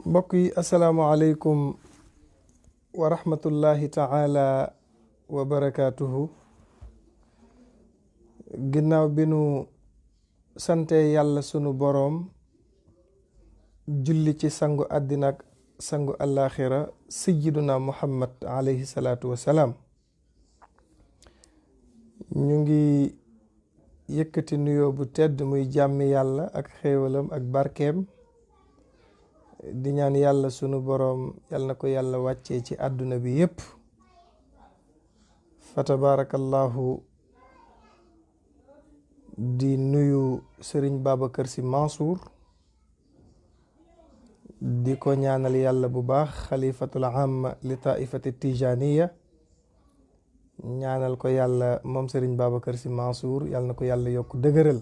mbokk yi asalaamaaleykum wa rahmatullahi taala wa barakaatuhu. ginnaaw bi nu sante yàlla sunu boroom julli ci sangu àddina ak sangu àllaaxira sayyiduna muhammad alayhi salaatu wasalaam, ñu ngi yëkkati nuyoo bu tedd muy jàmmi yàlla ak xéewalam ak barkeem di ñaan yàlla sunu boroom yàlla na ko yàlla wàccee ci àdduna bi yépp. fa tabarakallahu di nuyu sëriñ Babacar Sy Mansour, di ko ñaanal yàlla bu baax xalifatul am li taifati tijaniya, ñaanal ko yàlla moom sëriñ Babacar Sy Mansour yàlla na ko yàlla yokk dëgëral,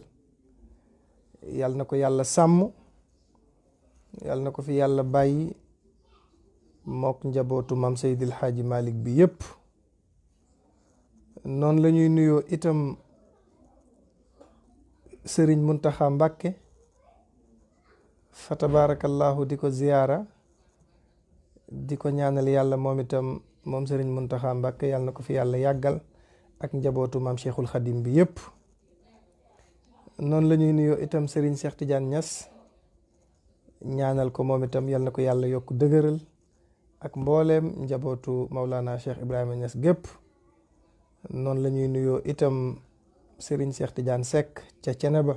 yàlla na ko yàlla sàmm, yàlla na ko fi yàlla bàyyi mook njabootu mam Seydil Hadji Malick bi yépp. noonu la ñuy nuyoo itam sëriñ Muntaxa Mbàkke, fa tabarakallahu di ko ziyaara, di ko ñaanal yàlla moom itam moom sëriñ Muntaxa Mbàkke yàlla na ko fi yàlla yàggal ak njabootu mam Cheikhul Xadim bi yépp. noonu la ñuy nuyoo itam sëriñ Cheikh Tidiane Niass, ñaanal ko moom itam yal na ko yàlla yokk dëgëral ak mbooleem njabootu Maulana Cheikh Ibrahima Niass gépp. noonu la ñuy nuyoo itam Serigne Cheikh Tidiane Seck ca Ceneba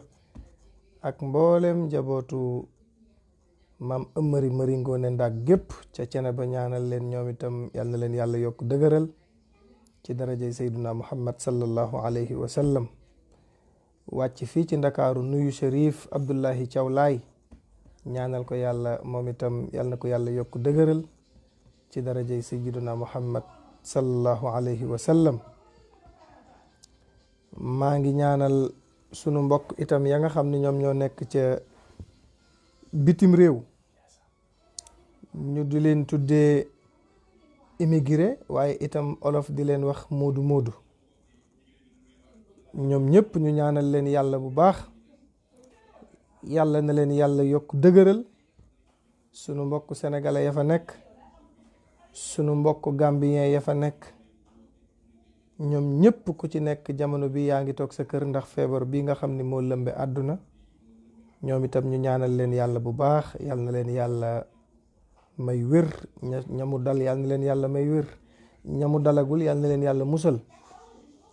ak mbooleem njabootu maam Ëmmëri Mëri Ngoone Ndak gépp ca Ceneba, ñaanal leen ñoom itam yal na leen yàlla yokk dëgëral ci darajay Seyduna Muhammad sallallahu alayhi wa sallam. wàcc fii ci Ndakaaru nuyu Cherif Abdullahi Thiaw Laay, ñaanal ko yàlla moom itam yal na ko yàlla yokk dëgëral ci darajay sayyiduna muhammad sallallahu alayhi wa sallam. maa ngi ñaanal sunu mbokk itam ya nga xam ne ñoom ñoo nekk ca bitim réew, ñu di leen tuddee immigré waaye itam olof di leen wax moodu moodu. ñoom ñëpp ñu ñaanal leen yàlla bu baax, yàlla na leen yàlla yokk dëgëral. sunu mbokk sénégalais ya fa nekk, sunu mbokk gambien ya fa nekk, ñoom ñëpp ku ci nekk jamono bi yaa ngi toog sa kër ndax feebar bi nga xam ni moo lëmbe àdduna. ñoom itam ñu ñaanal leen yàlla bu baax, yàlla na leen yàlla may wér, ñamu dal yàlla na leen yàlla may wér, ñamu dalagul yàlla na leen yàlla musal.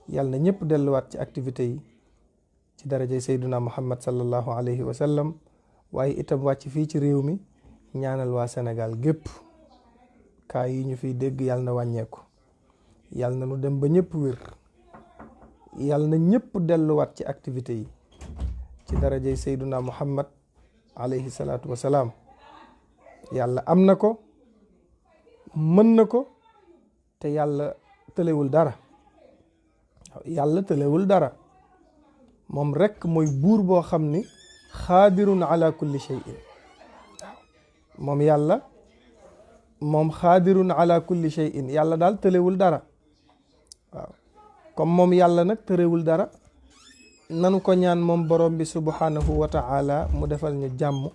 yàlla na ñëpp delluwaat ci activité yi ci darajay sayduna muhammad sallallahu alayhi wa sallam. waaye itam wàcc fii ci réew mi ñaanal waa Sénégal gépp, kaa yi ñu fiy dégg yàlla na wàññeeku, yàlla na nu dem ba ñëpp wér, yàlla na ñëpp delluwaat ci activité yi ci darajay sayduna muhammad alayhi salaatu wa salaam. yàlla am na ko, mën na ko, te yàlla tëlewul dara. yàlla tëlewul dara, moom rekk mooy buur boo xam ni xaadirun ala kulli shay'in. moom yàlla moom xaadirun ala kulli shay'in, yàlla daal tëlewul dara. waaw comme moom yàlla nag tërewul dara, nanu ko ñaan moom borom bi subhanahu wa ta'ala mu defal ñu jàmm,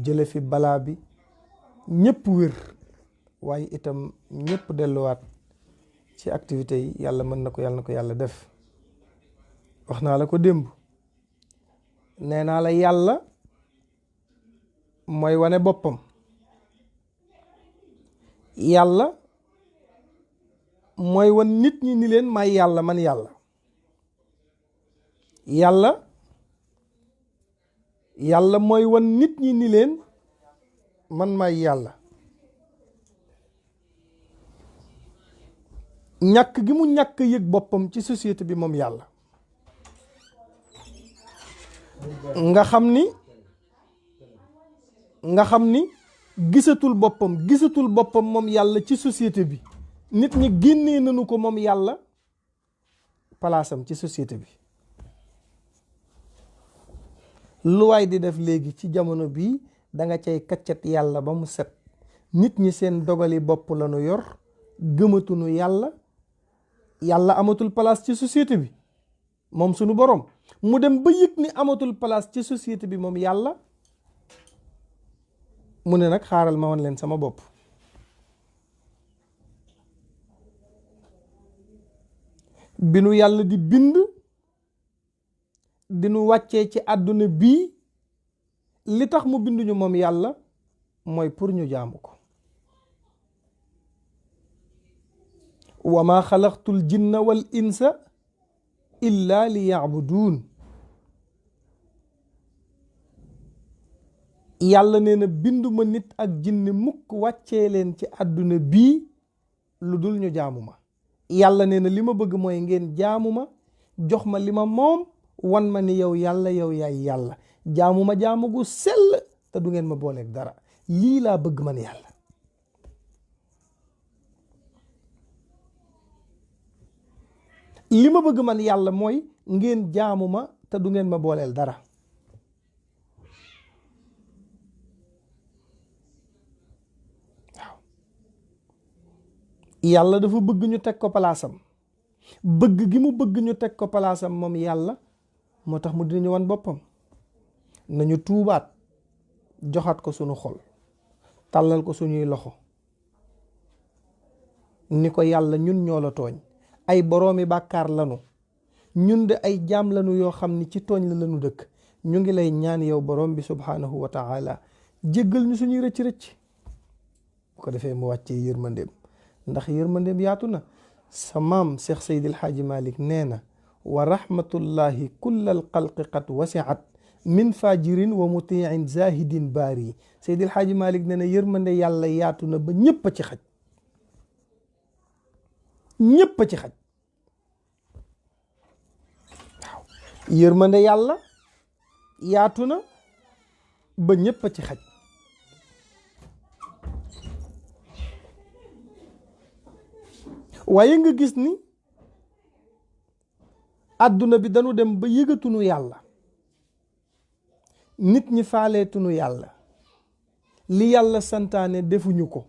jële fi balaa bi, ñëpp wér, waaye itam ñëpp delluwaat ci activité yi. yàlla mën na ko, yàlla na ko yàlla def. wax naa la ko démb, nee naa la yàlla mooy wane boppam. yàlla mooy wan nit ñi ni leen may yàlla, man yàlla. yàlla mooy wan nit ñi ni leen man may yàlla. ñàkk gi mu ñàkk yëg boppam ci société bi moom yàlla, nga xam ni gisatul boppam moom yàlla ci société bi. nit ñi génnee nañu ko moom yàlla palaasam ci société bi. lu waay di def léegi ci jamono bii danga cay kaccat yàlla ba mu set. nit ñi seen dogali bopp lañu yor, gëmatuñu yàlla. yàlla amatul place ci société bi moom sunu borom. mu dem ba yëg ni amatul place ci société bi moom yàlla, mu ne nag xaaral ma wan leen sama bopp. bi nu yàlla di bind di nu wàccee ci àdduna bii li tax mu binduñu moom yàlla mooy pour ñu jaamu ko. wa ma xalaqtul jinna wal insa illa li yaabuduun. yàlla nee na binduma nit ak jinne mukk wàccee leen ci àdduna bii lu dul ñu jaamu ma. yàlla nee na li ma bëgg mooy ngeen jaamu ma, jox ma li ma moom, wan ma ni yow yàlla yow yaay yàlla, jaamu ma jaamu gu sell te du ngeen ma booleeg dara. lii laa bëgg man yàlla. li ma bëgg man yàlla mooy ngeen jaamu ma te du ngeen ma booleel dara. waaw yàlla dafa bëgg ñu teg ko palaasam. bëgg gi mu bëgg ñu teg ko palaasam moom yàlla moo tax mu dinañu wan boppam. nañu tuubaat, joxaat ko sunu xol, tàllal ko suñuy loxo ni ko yàlla ñun ñoo la tooñ, ay boroomi bàkkaar lanu, ñun de ay jaam lanu yoo xam ni ci tooñ la lanu dëkk. ñu ngi lay ñaan yow borom bi subhanahu wa taala jéggal ñu suñuy rëcc-rëcc. bu ko defee mu wàccee yërmandeem, ndax yërmandeem yaatu na. sa maam Cheikh Seydil Hadji Malick nee na wa rahmatullahi kullal xalqi qad wasiat min fajirin wa mutiin zahidin baari. Seydil Hadji Malick nee na yërmande yàlla yaatu na ba ñëpp a ci xaj. ñëpp a ci xaj. waaw yërmande yàlla yaatu na ba ñëpp a ci xaj. waaye nga gis ni àdduna bi dañu dem ba yëgatunu yàlla, nit ñi faaleetunu yàlla, li yàlla santaane defuñu ko.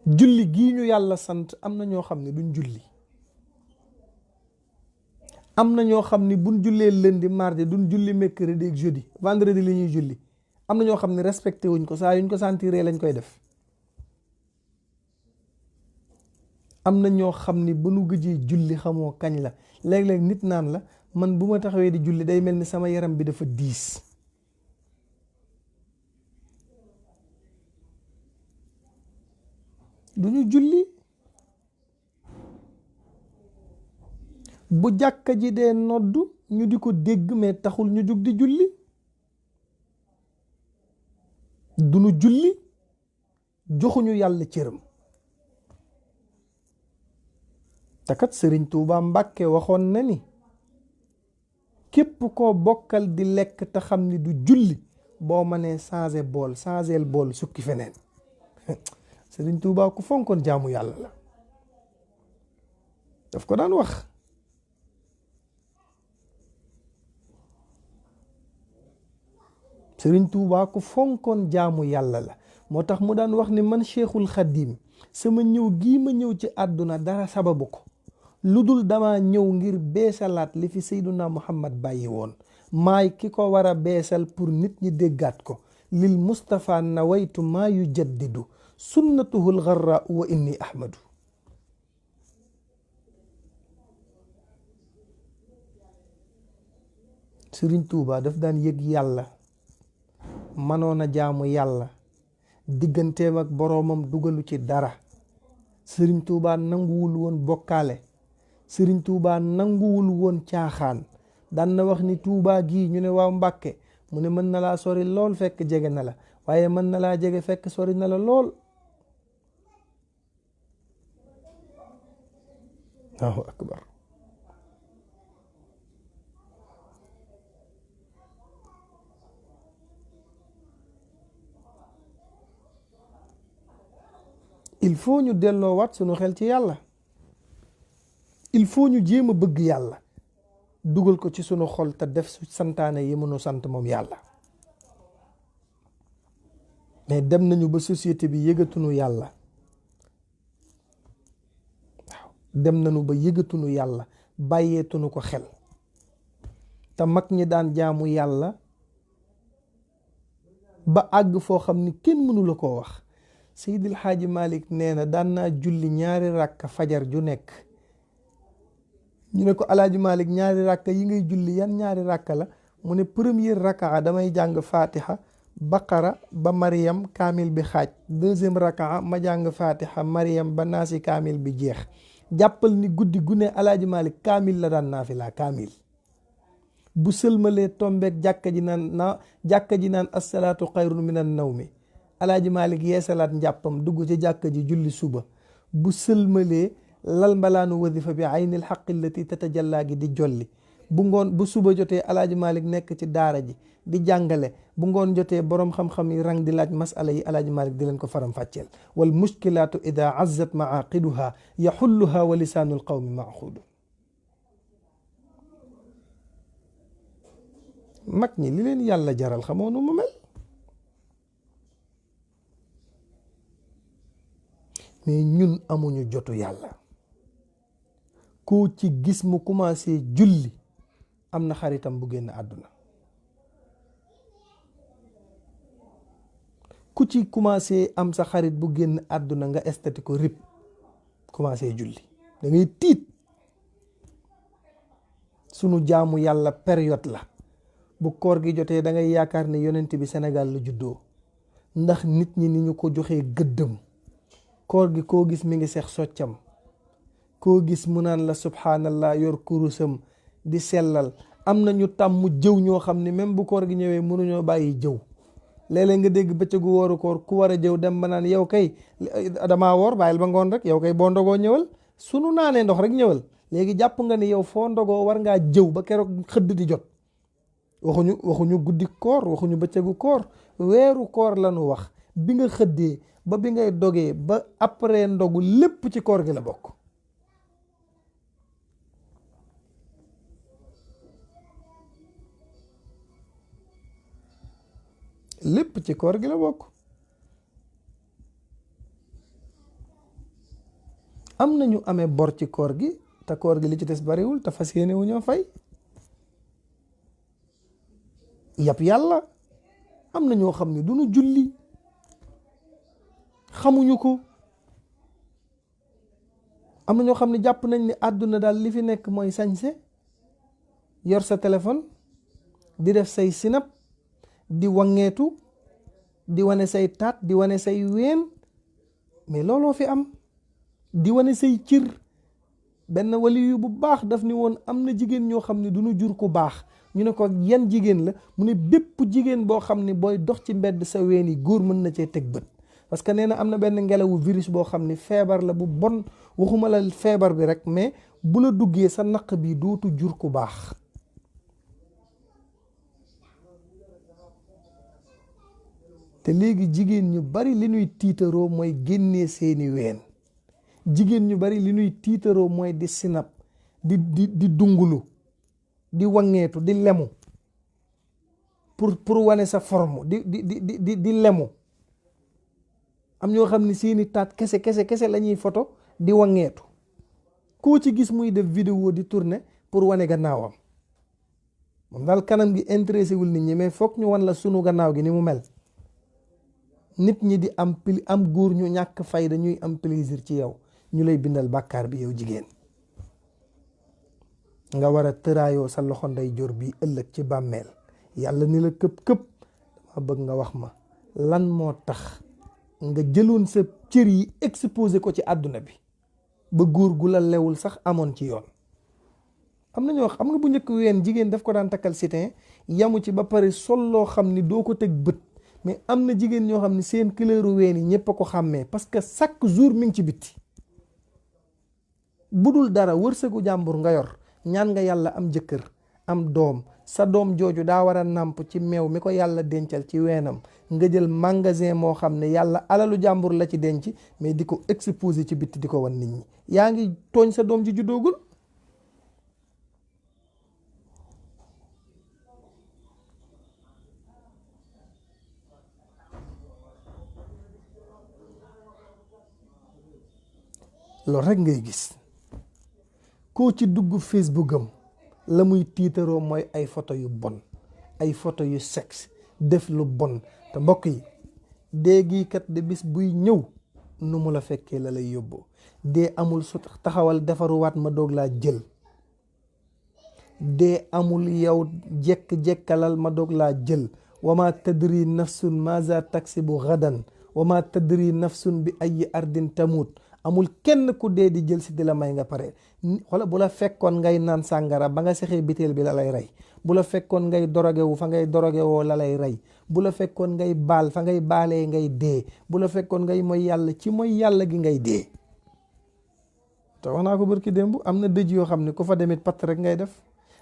julli gii ñu yàlla sant am na ñoo xam ne duñ julli. am na ñoo xam ne buñ jullee lundi mardi duñ julli mercredi ak jeudi, vendredi la ñuy julli. am na ñoo xam ne respecté wuñ ko, saa yuñ ko sentiree lañ koy def. am na ñoo xam ni ba nu gëjee julli xamoo kañ la. léeg-léeg nit naan la man bu ma taxawee di julli day mel ni sama yaram bi dafa diis. du ñu julli. bu jàkka ji dee noddu ñu di ko dégg mais taxul ñu jug di julli. du ñu julli, joxuñu yàlla cëram. te kat Sëriñ Tuuba Mbàkke waxoon na ni képp koo bokkal di lekk te xam ni du julli, boo mënee changé bool sukki feneen. Sëriñ Tuuba ku fonkoon jaamu yàlla la, daf ko daan wax. Sëriñ Tuuba ku fonkoon jaamu yàlla la, moo tax mu daan wax ni man Cheikhul Xadim sama ñëw gii ma ñëw ci àdduna dara sababu ko lu dul dama ñëw ngir beesalaat li fi Seyduna Muhammad bàyyi woon. maay ki ko war a beesal pour nit ñi déggaat ko. lil Mustafa nawaytu maa yu jaddidu sunnatuhul garra wa inni ahmadu. Sëriñ Tuuba daf daan yëg yàlla, manoon a jaamu yàlla, digganteem ak boroomam dugalu ci dara. Sëriñ Tuuba nanguwul woon bokkaale. Sëriñ Tuuba nanguwul woon caaxaan. daan na wax ni Tuuba gii ñu ne waaw Mbàkke, mu ne mën na laa sori lool fekk jege na la, waaye mën na laa jege fekk sori na la lool. Allahu akbar. il faut ñu delloowaat sunu xel ci yàlla. il faut ñu jéem a bëgg yàlla, dugal ko ci sunu xol te def santaane yi mënu sant moom yàlla. mais dem nañu ba société bi yëgatunu yàlla. waaw dem nañu ba yëgatunu yàlla, bàyyeetunu ko xel. te mag ñi daan jaamu yàlla ba àgg foo xam ni kenn mënu la koo wax. Seydil Xaaji Malik nee na daan naa julli 2 rakka fajar ju nekk. ñu ne ko Alaaji Malik 2 rakka yi ngay julli yan 2 rakka la? mu ne première rakka damay jàng fatiha baqara ba Mariam kaamil bi xaaj. deuxième rakka ma jàng fatiha Mariam ba naasi kaamil bi jeex. jàppal ni guddi gu ne Alaaji Malik kaamil la daan naafila kaamil. bu sëlmalee tombeek jàkka ji naan assalaatu xayrun minan nawmi. Alaaji Malik yeesalaat njàppam dugg ci jàkka ji julli suba. bu sëlmalee lal mbalaanu wadifa bi aynil xaqi allati tatajallaa gi di jolli. bu suba jotee Alaaji Malik nekk ci daara ji di jàngale. bu ngoon jotee borom xam-xam yi rang di laaj masala yi Alaaji Malik di leen ko faram fàcceel. wal mushkilaatu ida azzat maaqiduha yaxulluha wa lisaanul qawmi maaxuudu. mag ñi li leen yàlla jaral xamoo nu mu mel. mais ñun amuñu jotu yàlla. koo ci gis mu commencé julli am na xaritam bu génn àdduna. ku ci commencé am sa xarit bu génn àdduna nga estati ko rib commencé julli da ngay tiit. sunu jaamu yàlla période la. bu koor gi jotee da ngay yaakaar ne yonent bi Sénégal la juddoo ndax nit ñi ni ñu ko joxee gëddëm. koor gi koo gis mi ngi seex soccam. koo gis mu naan la subhanallah yor kurusam di sellal. am na ñu tàmm jëw ñoo xam ne même bu koor gi ñëwee mënuñoo bàyyi jëw. léeg-léeg nga dégg bëccëgu wooru koor ku war a jëw dem ba naan yow kay damaa woor bàyyil ba ngoon rek yow kay boo ndogoo ñëwal. sunu naanee ndox rek ñëwal. léegi jàpp nga ni yow foo ndogoo war ngaa jëw ba keroog xëdd di jot. waxuñu guddi koor waxuñu bëccëgu koor weeru koor lañu wax. bi nga xëddee ba bi ngay dogee ba après ndogu lépp ci koor gi la bokk. lépp ci koor gi la bokk. am na ñu amee bor ci koor gi te koor gi li ci des bariwul te fas yéene wu ñoo fay. yàpp yàlla. am na ñoo xam ne du ñu julli xamuñu ko. am na ñoo xam ne jàpp nañ ni àdduna daal li fi nekk mooy sañse yor sa téléphone di def say sinap di wangeetu di wane say taat di wane say ween mais looloo fi am. di wane say cër. benn waliyu bu baax daf ni woon am na jigéen ñoo xam ne du ñu jur ku baax. ñu ne ko yan jigéen la mu ne bépp jigéen boo xam ne booy dox ci mbedd sa ween yi góor mën na cee teg bët. parce que nee na am na benn ngelawu virus boo xam ne feebar la bu bon waxuma la feebar bi rek mais bu la duggee sa naq bi dootu jur ku baax. te léegi jigéen ñu bari li ñuy tiitaroo mooy génnee seeni ween. jigéen ñu bari li ñuy tiitaroo mooy di sinap di dungulu di wangeetu di lemu pour wane sa forme di lemu. am ñoo xam ne seeni taat kese la ñuy photo di wangeetu. koo ci gis muy def vidéo di tourner pour wane gannaawam. moom daal kanam gi intéressé wul nit ñi mais foog ñu wan la sunu gannaaw gi ni mu mel. nit ñi di am góor ñu ñàkk fayda ñuy am plaisir ci yow ñu lay bindal bàkkaar bi yow jigéen. nga war a tëraayoo sa loxo ndeyjoor bi ëllëg ci bàmmeel yàlla ni la këpp dama bëgg nga wax ma lan moo tax nga jëloon sa cër yi exposé ko ci àdduna bi ba góor gu la lewul sax amoon ci yoon. am na ñoo xam nga bu njëkk ween jigéen daf ko daan takkal sitin yamu ci ba pare sol loo xam ni doo ko teg bët mais am na jigéen ñoo xam ne seen couleur ween yi ñëpp a ko xàmmee parce que chaque jour mi ngi ci bitti. bu dul dara wërsëgu jàmbur nga yor ñaan nga yàlla am jëkkër am doom sa doom jooju daa war a nàmp ci meew mi ko yàlla dencal ci weenam nga jël magasin moo xam ne yàlla alalu jàmbur la ci denc mais di ko exposer ci bitti di ko wan nit ñi yaa ngi tooñ sa doom ji juddoogul. loolu rek ngay gis koo ci dugg Facebook am la muy tiitaroo mooy ay photo yu bon, ay photo yu sexe, def lu bon. te mbokk yi dee gii kat de bis buy ñëw nu mu la fekkee la lay yóbboo. dee amul su taxawal defaruwaat ma doog laa jël. dee amul yow jekk-jekkalal ma doog laa jël. wama tadri nafsun maza taksibu gadan wama tadri nafsun bi ay ardin tamut. amul kenn ku dee di jël si di la may nga pare. xoolal bu la fekkoon ngay naan sàngara ba nga sexee biteel bi la lay rey. bu la fekkoon ngay dorogewu fa ngay dorogewoo la lay rey. bu la fekkoon ngay baal fa ngay baalee ngay dee. bu la fekkoon ngay mooy yàlla ci mooy yàlla gi ngay dee. te wax naa ko barki démb am na dëj yoo xam ne ku fa demit patt rek ngay def.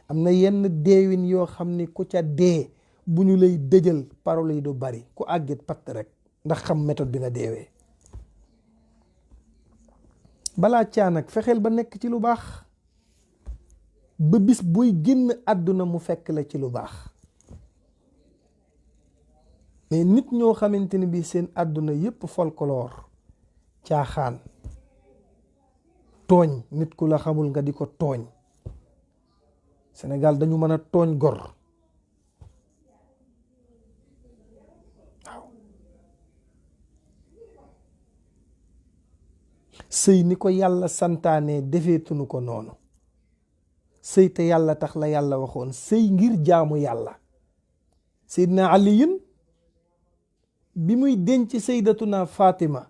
am na yenn deewin yoo xam ni ku ca dee bu ñu lay dëjal parole yi du bari ku àggit patt rek ndax xam méthode bi nga deewee. balaa caanak fexeel ba nekk ci lu baax ba bis buy génn àdduna mu fekk la ci lu baax. mais nit ñoo xamante ni bi seen àdduna yépp folklore, caaxaan, tooñ nit ku la xamul nga di ko tooñ. Sénégal dañu mën a tooñ gor. waaw sëy ni ko yàlla santaane defeetunu ko noonu. sëy te yàlla tax la yàlla waxoon sëy ngir jaamu yàlla. Seydina Aliyun bi muy denc saydatuna Fatima,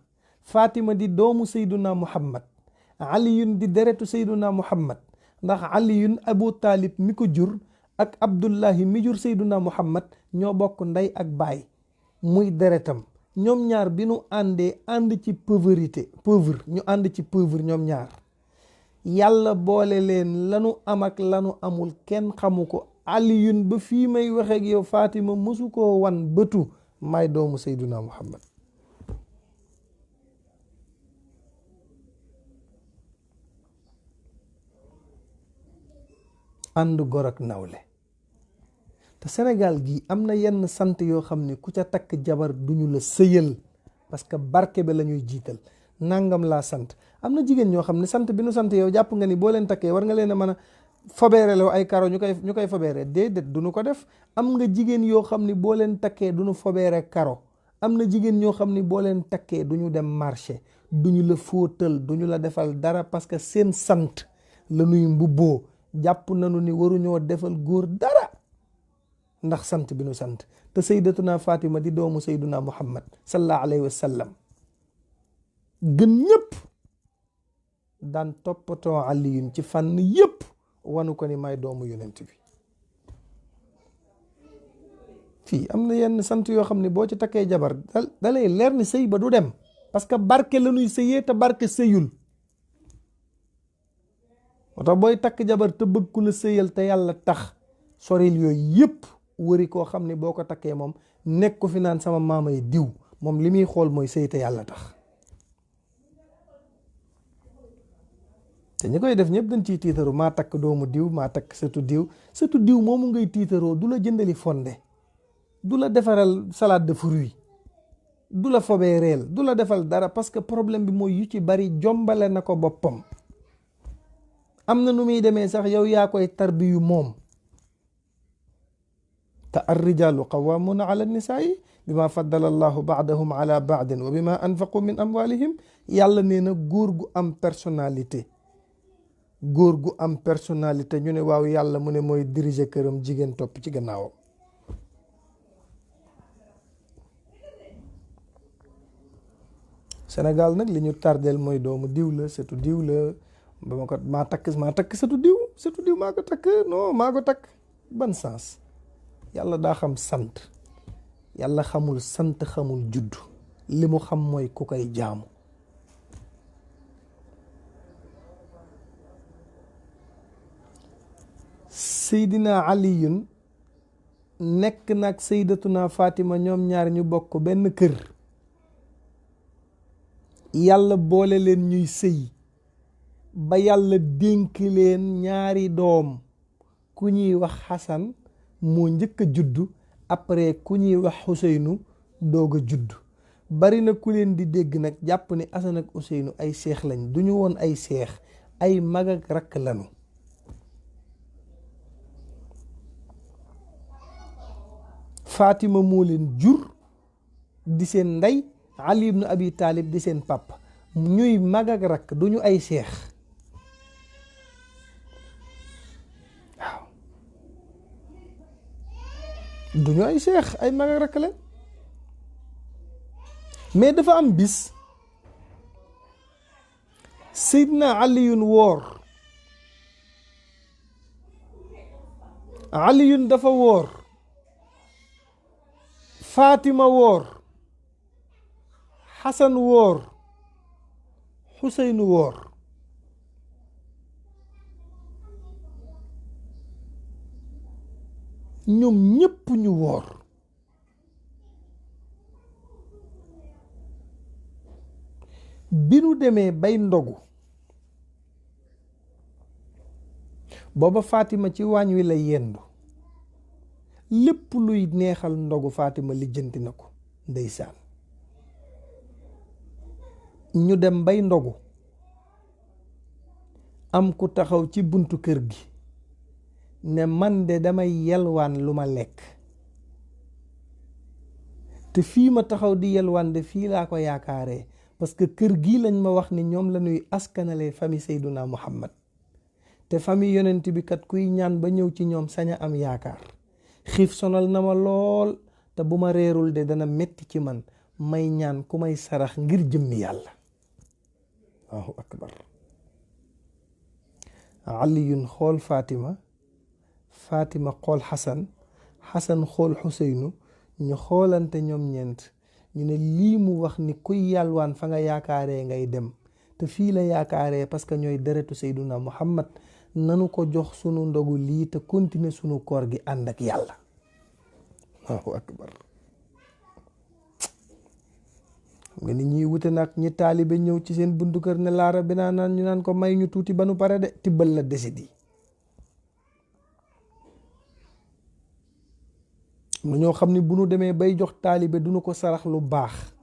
Fatima di doomu Seyduna Muhammad, Aliyun di deretu Seyduna Muhammad. ndax Aliyun Abu Talib mi ko jur ak Abdullahi mi jur Seyduna Muhammad ñoo bokk ndey ak baay muy deretam. ñoom ñaar bi nu àndee ànd ci pauvreté ñu ànd ci pauvre ñoom ñaar. yàlla boole leen lanu am ak lanu amul kenn xamu ko. Aliyun ba fii may waxeeg yow Fatima mësu koo wan bëtu may doomu Seyduna Muhammad. ànd gor ak nawle. te Sénégal gi am na yenn sant yoo xam ne ku ca takk jabar duñu la sëyal parce que barke bi la ñuy jiital. nangam laa sant. am na jigéen ñoo xam ne sant bi nu sant yow jàpp nga ni boo leen takkee war nga leen a mën a fobeere la ay karo ñu koy fobeere. déedéet duñu ko def. am nga jigéen yoo xam ni boo leen takkee duñu fobeere karo. am na jigéen ñoo xam ni boo leen takkee duñu dem marché duñu la fóotal duñu la defal dara parce que seen sant la ñuy mbubboo. jàpp nañu ni waruñoo defal góor dara ndax sant bi nu sant. te sayyidatuna Fatima di doomu sayyiduna Muhammad sallallahu alayhi wa sallam gën ñëpp daan toppatoo Aliyun ci fànn yëpp wanu ko ni may doomu yonent bi. fii am na yenn sant yoo xam ne boo ci takkee jabar da lay leer ni sëy ba du dem parce que barke la ñuy sëyee te barke sëyul. moo tax booy takk jabar te bëgg ku la sëyal te yàlla tax soril yooyu yëpp wëri koo xam ne boo ko takkee moom nekk ko fi naan sama maamay diw moom li muy xool mooy sëy te yàlla tax. te ñi koy def ñëpp dañ ciy tiitaru maa takk doomu diw maa takk sëtu diw moomu ngay tiitaroo du la jëndali fonde du la defaral salade de fruits du la fobee reel du la defal dara parce que problème bi mooy yu ci bari jombale na ko boppam. am na nu muy demee sax yow yaa koy tarbiyu moom. te ar-rijaalu qawwaamuuna ala nisaa'i bima faddala allahu baadahum ala baadin wa bima anfaqu min amwalihim. yàlla nee na góor gu am personnalité. góor gu am personnalité ñu ne waaw yàlla mu ne mooy diriger këram jigéen topp ci gannaawam. Sénégal nag li ñu tardeel mooy doomu diw la sëtu diw la ba ma ko maa takk sëtu diw maa ko takk non maa ko takk ban sens. yàlla daa xam sant. yàlla xamul sant xamul juddu li mu xam mooy ku koy jaamu. Seydina Aliyun nekk nag Sayyidatuna Fatima ñoom ñaar ñu bokk benn kër. yàlla boole leen ñuy sëy ba yàlla dénk leen ñaari doom ku ñuy wax Xasan moo njëkk a juddu après ku ñuy wax Xuseynu doog a juddu. bari na ku leen di dégg nag jàpp ne Xasan ak Xuseynu ay seex lañ duñu woon ay seex ay mag ak rakk lañu. Fatima moo leen jur di seen ndey, Ali ibn Abi Talib di seen papa, ñuy mag ak rakk, duñu ay seex. waaw duñu ay seex, ay mag ak rakk leen. mais dafa am bis Seydina Aliyun woor, Aliyun dafa woor, Fatima woor, Xasan woor, Xuseynu woor. ñoom ñépp ñu woor. bi nu demee bay ndogu, booba Fatima ci waañ wi la yendu, lépp luy neexal ndogu Fatima lijjanti na ko, ndeysaan. ñu dem bay ndogu, am ku taxaw ci buntu kër gi ne man de damay yelwaan lu ma lekk, te fii ma taxaw di yelwaan de fii laa ko yaakaaree, parce que kër gii lañ ma wax ni ñoom la ñuy askanale famille Seyduna Muhammad, te famille yonent bi kat kuy ñaan ba ñëw ci ñoom sañ a am yaakaar. xiif sonal na ma lool, te bu ma reerul de dana metti ci man, may ñaan ku may sarax ngir jëmmi yàlla. Allahu akbar. Aliyun xool Fatima, Fatima xool Xasan, Xasan xool Xuseynu, ñu xoolante ñoom ñeent, ñu ne lii mu wax ni kuy yàlwaan fa nga yaakaaree ngay dem, te fii la yaakaaree parce que ñooy deretu Seyduna Muhammad, nanu ko jox sunu ndogu lii te continuer sunu koor gi ànd ak yàlla. Allahu akbar. nga ni ñuy wute nag ñi taalibe ñëw ci seen buntu kër ne laara bi naa naan ñu naan ko may ñu tuuti ba nu pare de, tibbal la desit yi. am ñoo xam ne bu nu demee bay jox taalibe du nu ko sarax lu baax,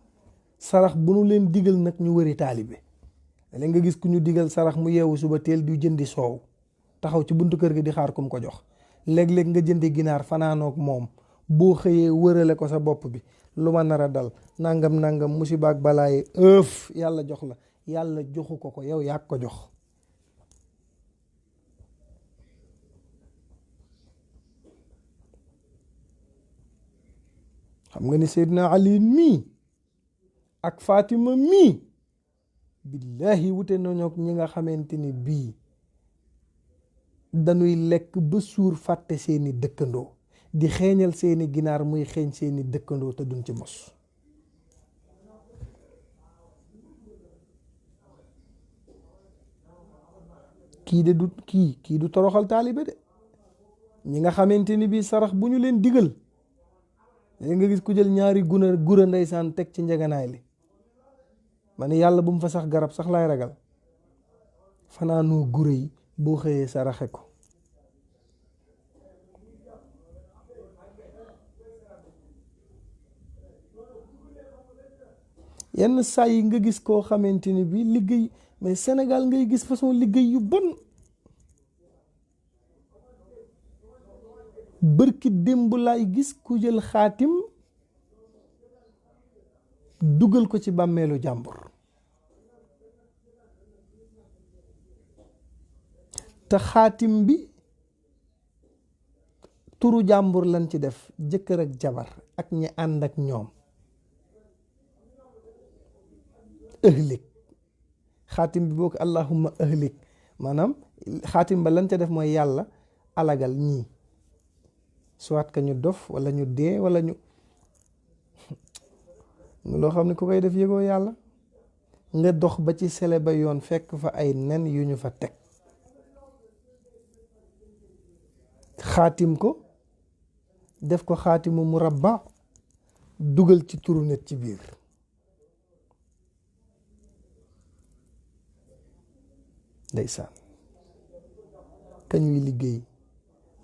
sarax bu nu leen digal nag ñu wëri taalibe. léegi nga gis ku ñu digal sarax mu yeewu suba teel du jëndi soow, taxaw ci buntu kër gi di xaar kum ko jox. léeg-léeg nga jëndi ginaar fanaanook moom, boo xëyee wërale ko sa bopp bi, lu ma nar a dal nangam nangam musiba ak balaaye yàlla jox la, yàlla joxu ko ko, yow yaa ko jox. xam nga ni Seydina Ali mii ak Fatima mii billahi wute nañu ak ñi nga xamante ni bii dañuy lekk ba suur fàtte seeni dëkkandoo, di xeeñal seeni ginaar muy xeeñ seeni dëkkandoo te duñ ci mos. kii de du kii du toroxal taalibe de. ñi nga xamante ni bii sarax bu ñu leen digal, léegi nga gis ku jël ñaari gura ndeysaan teg ci njeganaay li, ma ne yàlla bu mu fa sax garab sax laay ragal, fanaanoo gura yi boo xëyee saraxe ko. yenn saa yi nga gis koo xamante ni bii liggéey, mais Sénégal ngay gis façon liggéey yu bon. bërki démb laay gis ku jël xaatim dugal ko ci bàmmeelu jàmbur, te xaatim bi turu jàmbur lañ ci def, jëkkër ak jabar ak ñi ànd ak ñoom. ëhlik xaatim bi boo ko allahumma ëhlik, maanaam xaatim ba lañ ca def mooy yàlla alagal ñii, soit que ñu dof wala ñu dee wala ñu loo xam ne ku koy def yëgoo yàlla. nga dox ba ci sele ba yoon fekk fa ay nen yu ñu fa teg, xaatim ko def ko xaatimu murabba, dugal ci turu nit ci biir. ndeysaan kañuy liggéey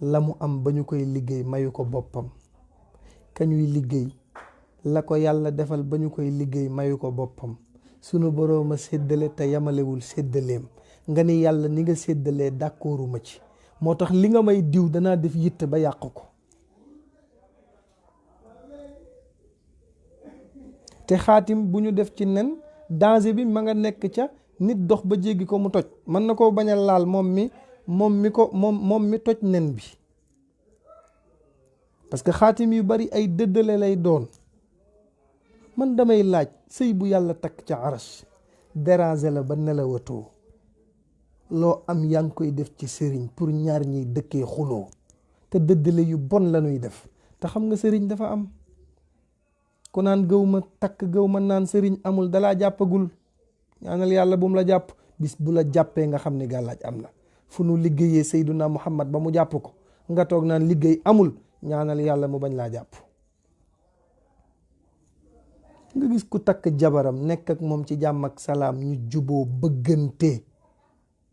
la mu am ba ñu koy liggéey mayu ko boppam, kañuy liggéey la ko yàlla defal ba ñu koy liggéey mayu ko boppam. sunu boroom a séddale te yamalewul séddaleem. nga ni yàlla ni nga séddalee d'accorduma ci, moo tax li nga may diw danaa def yitte ba yàq ko. te xaatim bu ñu def ci nen danger bi ma nga nekk ca nit dox ba jéggi ko mu toj, mën na koo bañ a laal moom mi toj nen bi, parce que xaatim yu bari ay dëddale lay doon. man damay laaj sëy bu yàlla takk ca aras déranger la ba nelawatoo, loo am yaa ngi koy def ci sëriñ pour ñaar ñiy dëkkee xuloo, te dëddale yu bon la ñuy def. te xam nga sëriñ dafa am, ku naan gëw ma takk gëw ma naan sëriñ amul, dalaa jàppagul. ñaanal yàlla bu mu la jàpp, bis bu la jàppee nga xam ne gàllaaj am na. fu nu liggéeyee Seyduna Muhammad ba mu jàpp ko nga toog naan liggéey amul, ñaanal yàlla mu bañ laa jàpp. nga gis ku takk jabaram nekk ak moom ci jàmm ak salaam, ñu juboo bëggante,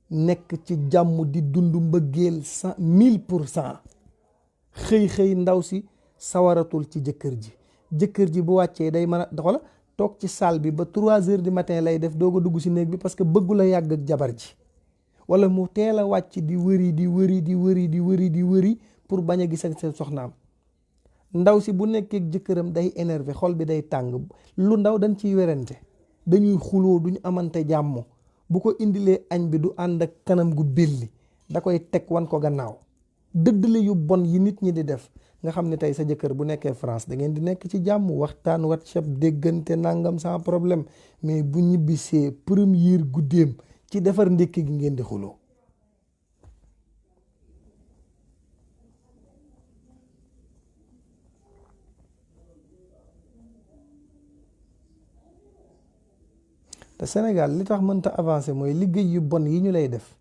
nekk ci jàmm di dund mbëggeel 1000%, xëy ndaw si sawaratul ci jëkkër ji bu wàccee day mën a doxala toog ci salle bi ba 3 heures du matin lay def doog a dugg si néeg bi, parce que bëggul a yàgg ak jabar ji, wala mu teel a wàcc di wëri pour bañ a gis ak seen soxnaam. ndaw si bu nekkee jëkkëram day énervé, xol bi day tàng, lu ndaw dañ ciy werante, dañuy xuloo, duñu amante jàmm. bu ko indilee añ bi du ànd ak kanam gu belli, da koy teg wan ko gannaaw. dëddale yu bon yi nit ñi di def, nga xam ne tey sa jëkkër bu nekkee France da ngeen di nekk ci jàmm, waxtaan, WhatsApp, déggante, nangam sans problème, mais bu ñibbisee première guddeem ci defar ndékki gi ngeen di xuloo. te Sénégal li tax mënta avancer mooy liggéey yu bon yi ñu lay def,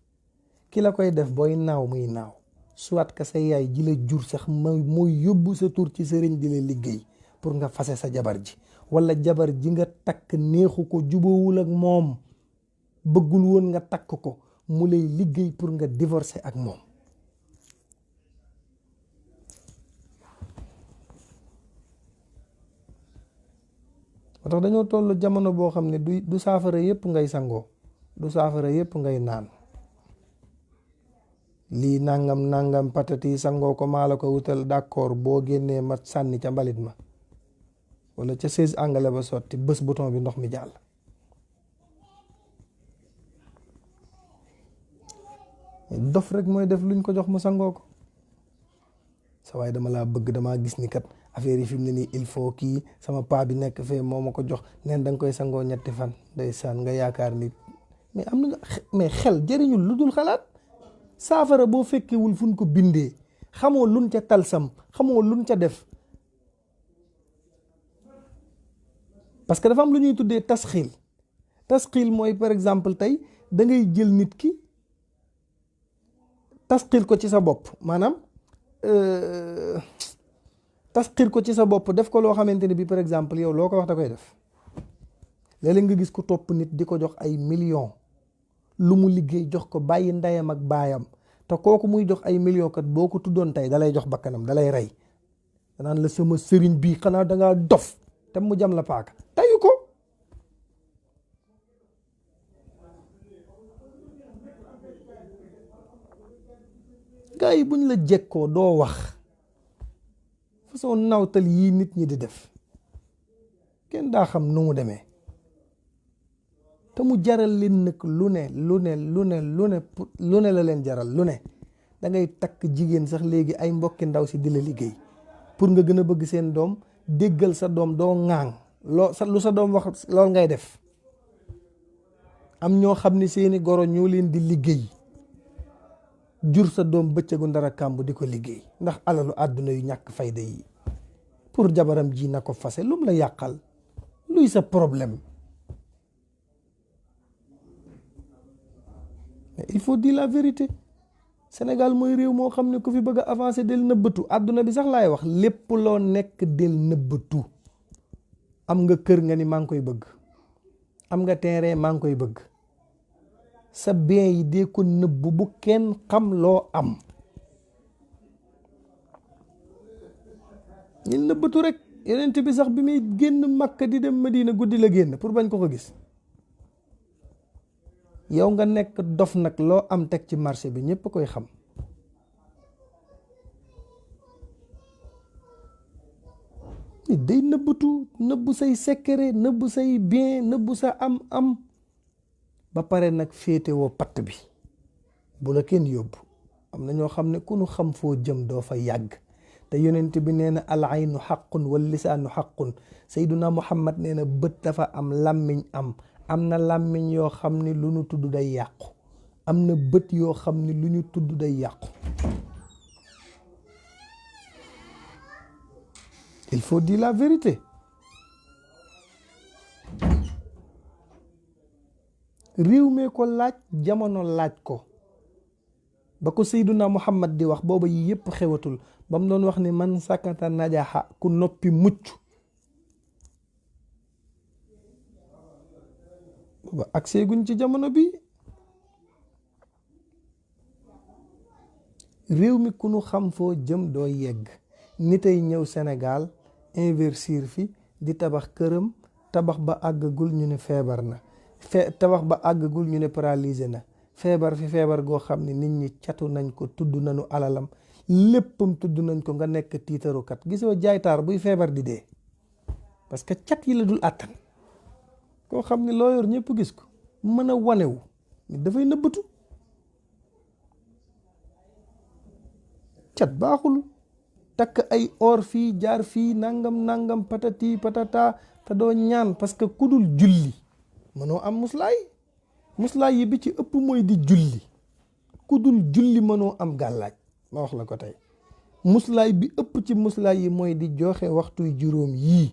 ki la koy def booy naaw muy naaw, soit que sa yaay ji la jur sax mooy yóbbu sa tur ci sëriñ di la liggéey pour nga fase sa jabar ji, wala jabar ji nga takk neexu ko, jubóowul ak moom, bëggul woon nga takk ko, mu lay liggéey pour nga divorcer ak moom. moo tax dañoo toll jamono boo xam ne du saafara yépp ngay sangoo, du saafara yépp ngay naan. lii nangam patati sangoo ko maa la ko wutal, d'accord, boo génnee ma sànni ca mbalit ma wala ca chaise angale ba sotti, bës bouton bi ndox mi jàll. dof rek mooy def luñ ko jox mu sangoo ko. sa waay dama laa bëgg, damaa gis ni kat affaire yi fi mu ne nii il faut kii sama paa bi nekk fee moo ma ko jox, neen da nga koy sangoo 3 fan, ndeysaan nga yaakaar ni mais am na mais xel jëriñul lu dul xalaat. saafara boo fekkewul fu ñu ko bindee, xamoo luñ ca talsam, xamoo luñ ca def, parce que dafa am lu ñuy tuddee tasxiil mooy par exemple tey da ngay jël nit ki tasxiil ko ci sa bopp, maanaam tasxiil ko ci sa bopp, def ko loo xamante ne bi par exemple yow loo ko wax da koy def. léeg-léeg nga gis ku topp nit di ko jox ay millions, lu mu liggéey jox ko, bàyyi ndeyam ak baayam, te kooku muy jox ay millions kat boo ko tuddoon tey dalay jox bakkanam, dalay rey, danaan la sama sëriñ bii xanaa dangaa dof, te mu jam la paaka tayu ko. gaa yi buñ la jekkoo doo wax, façon nawtal yii nit ñi di def kenn daa xam nu mu demee, te mu jaral leen nag lu ne la leen jaral lu ne. da ngay takk jigéen sax léegi ay mbokki ndaw si di la liggéey pour nga gën a bëgg seen doom, déggal sa doom, doo ŋaaŋ lu sa doom wax loolu ngay def. am ñoo xam ne seeni goro ñoo leen di liggéey, jur sa doom bëccëgu ndara kàmb di ko liggéey ndax alalu àdduna yu ñàkk fayda yi, pour jabaram ji na ko fase, lum la yàqal, luy sa problème. mais il faut dire la vérité. Sénégal mooy réew moo xam ne ku fi bëgg a avancer del nëbbatu, àdduna bi sax laay wax, lépp loo nekk del nëbbatu. am nga kër nga ni maa ngi koy bëgg, am nga terrain maa ngi koy bëgg, sa bien yi dee ko nëbb, bu kenn xam loo am. ñu nëbbatu rek. Yonent bi sax bi muy génn Makka di dem Madina guddi la génn pour bañ ko ko gis. yow nga nekk dof nag, loo am teg ci marché bi ñëpp koy xam. nit day nëbbatu, nëbbu say secret, nëbbu say bien, nëbbu sa am ba pare nag féetewoo patt bi bu la kenn yóbbu. am na ñoo xam ne ku nu xam foo jëm doo fa yàgg, te yonent bi nee na al aynu xaqun wal lisaanu xaqun. Sayduna Muhammad nee na bët dafa am, làmmiñ am na làmmiñ yoo xam ne lu ñu tudd day yàqu, am na bët yoo xam ne lu ñu tudd day yàqu. il faut dire la vérité. réew mee ko laaj, jamono laaj ko. ba ko Seyduna Muhammad di wax booba yi yëpp xewatul, ba mu doon wax ni man sakata najaxa, ku noppi mucc. booba ak seeguñ ci jamono bi. réew mi ku nu xam foo jëm doo yegg. nitay ñëw Sénégal investir fi di tabax këram, tabax ba àggagul ñu ne feebar na, tabax ba àggagul ñu ne paralysé na, feebar fi feebar goo xam ne nit ñi catu nañ ko, tudd nañu alalam, léppam tudd nañ ko, nga nekk tiitarukat. gisoo jaaytaar buy feebar di dee parce que cat yi la dul àttan. koo xam ne loo yor ñëpp gis ko, mën a wanewu, dafay nëbbatu. cat baaxul. takk ay or fii jaar fii nangam patati patata te doo ñaan, parce que ku dul julli mënoo am muslaay yi bi ci ëpp mooy di julli. ku dul julli mënoo am gàllaaj. ma wax la ko tey, muslaay bi ëpp ci muslaay yi mooy di joxe waxtuy juróom yii.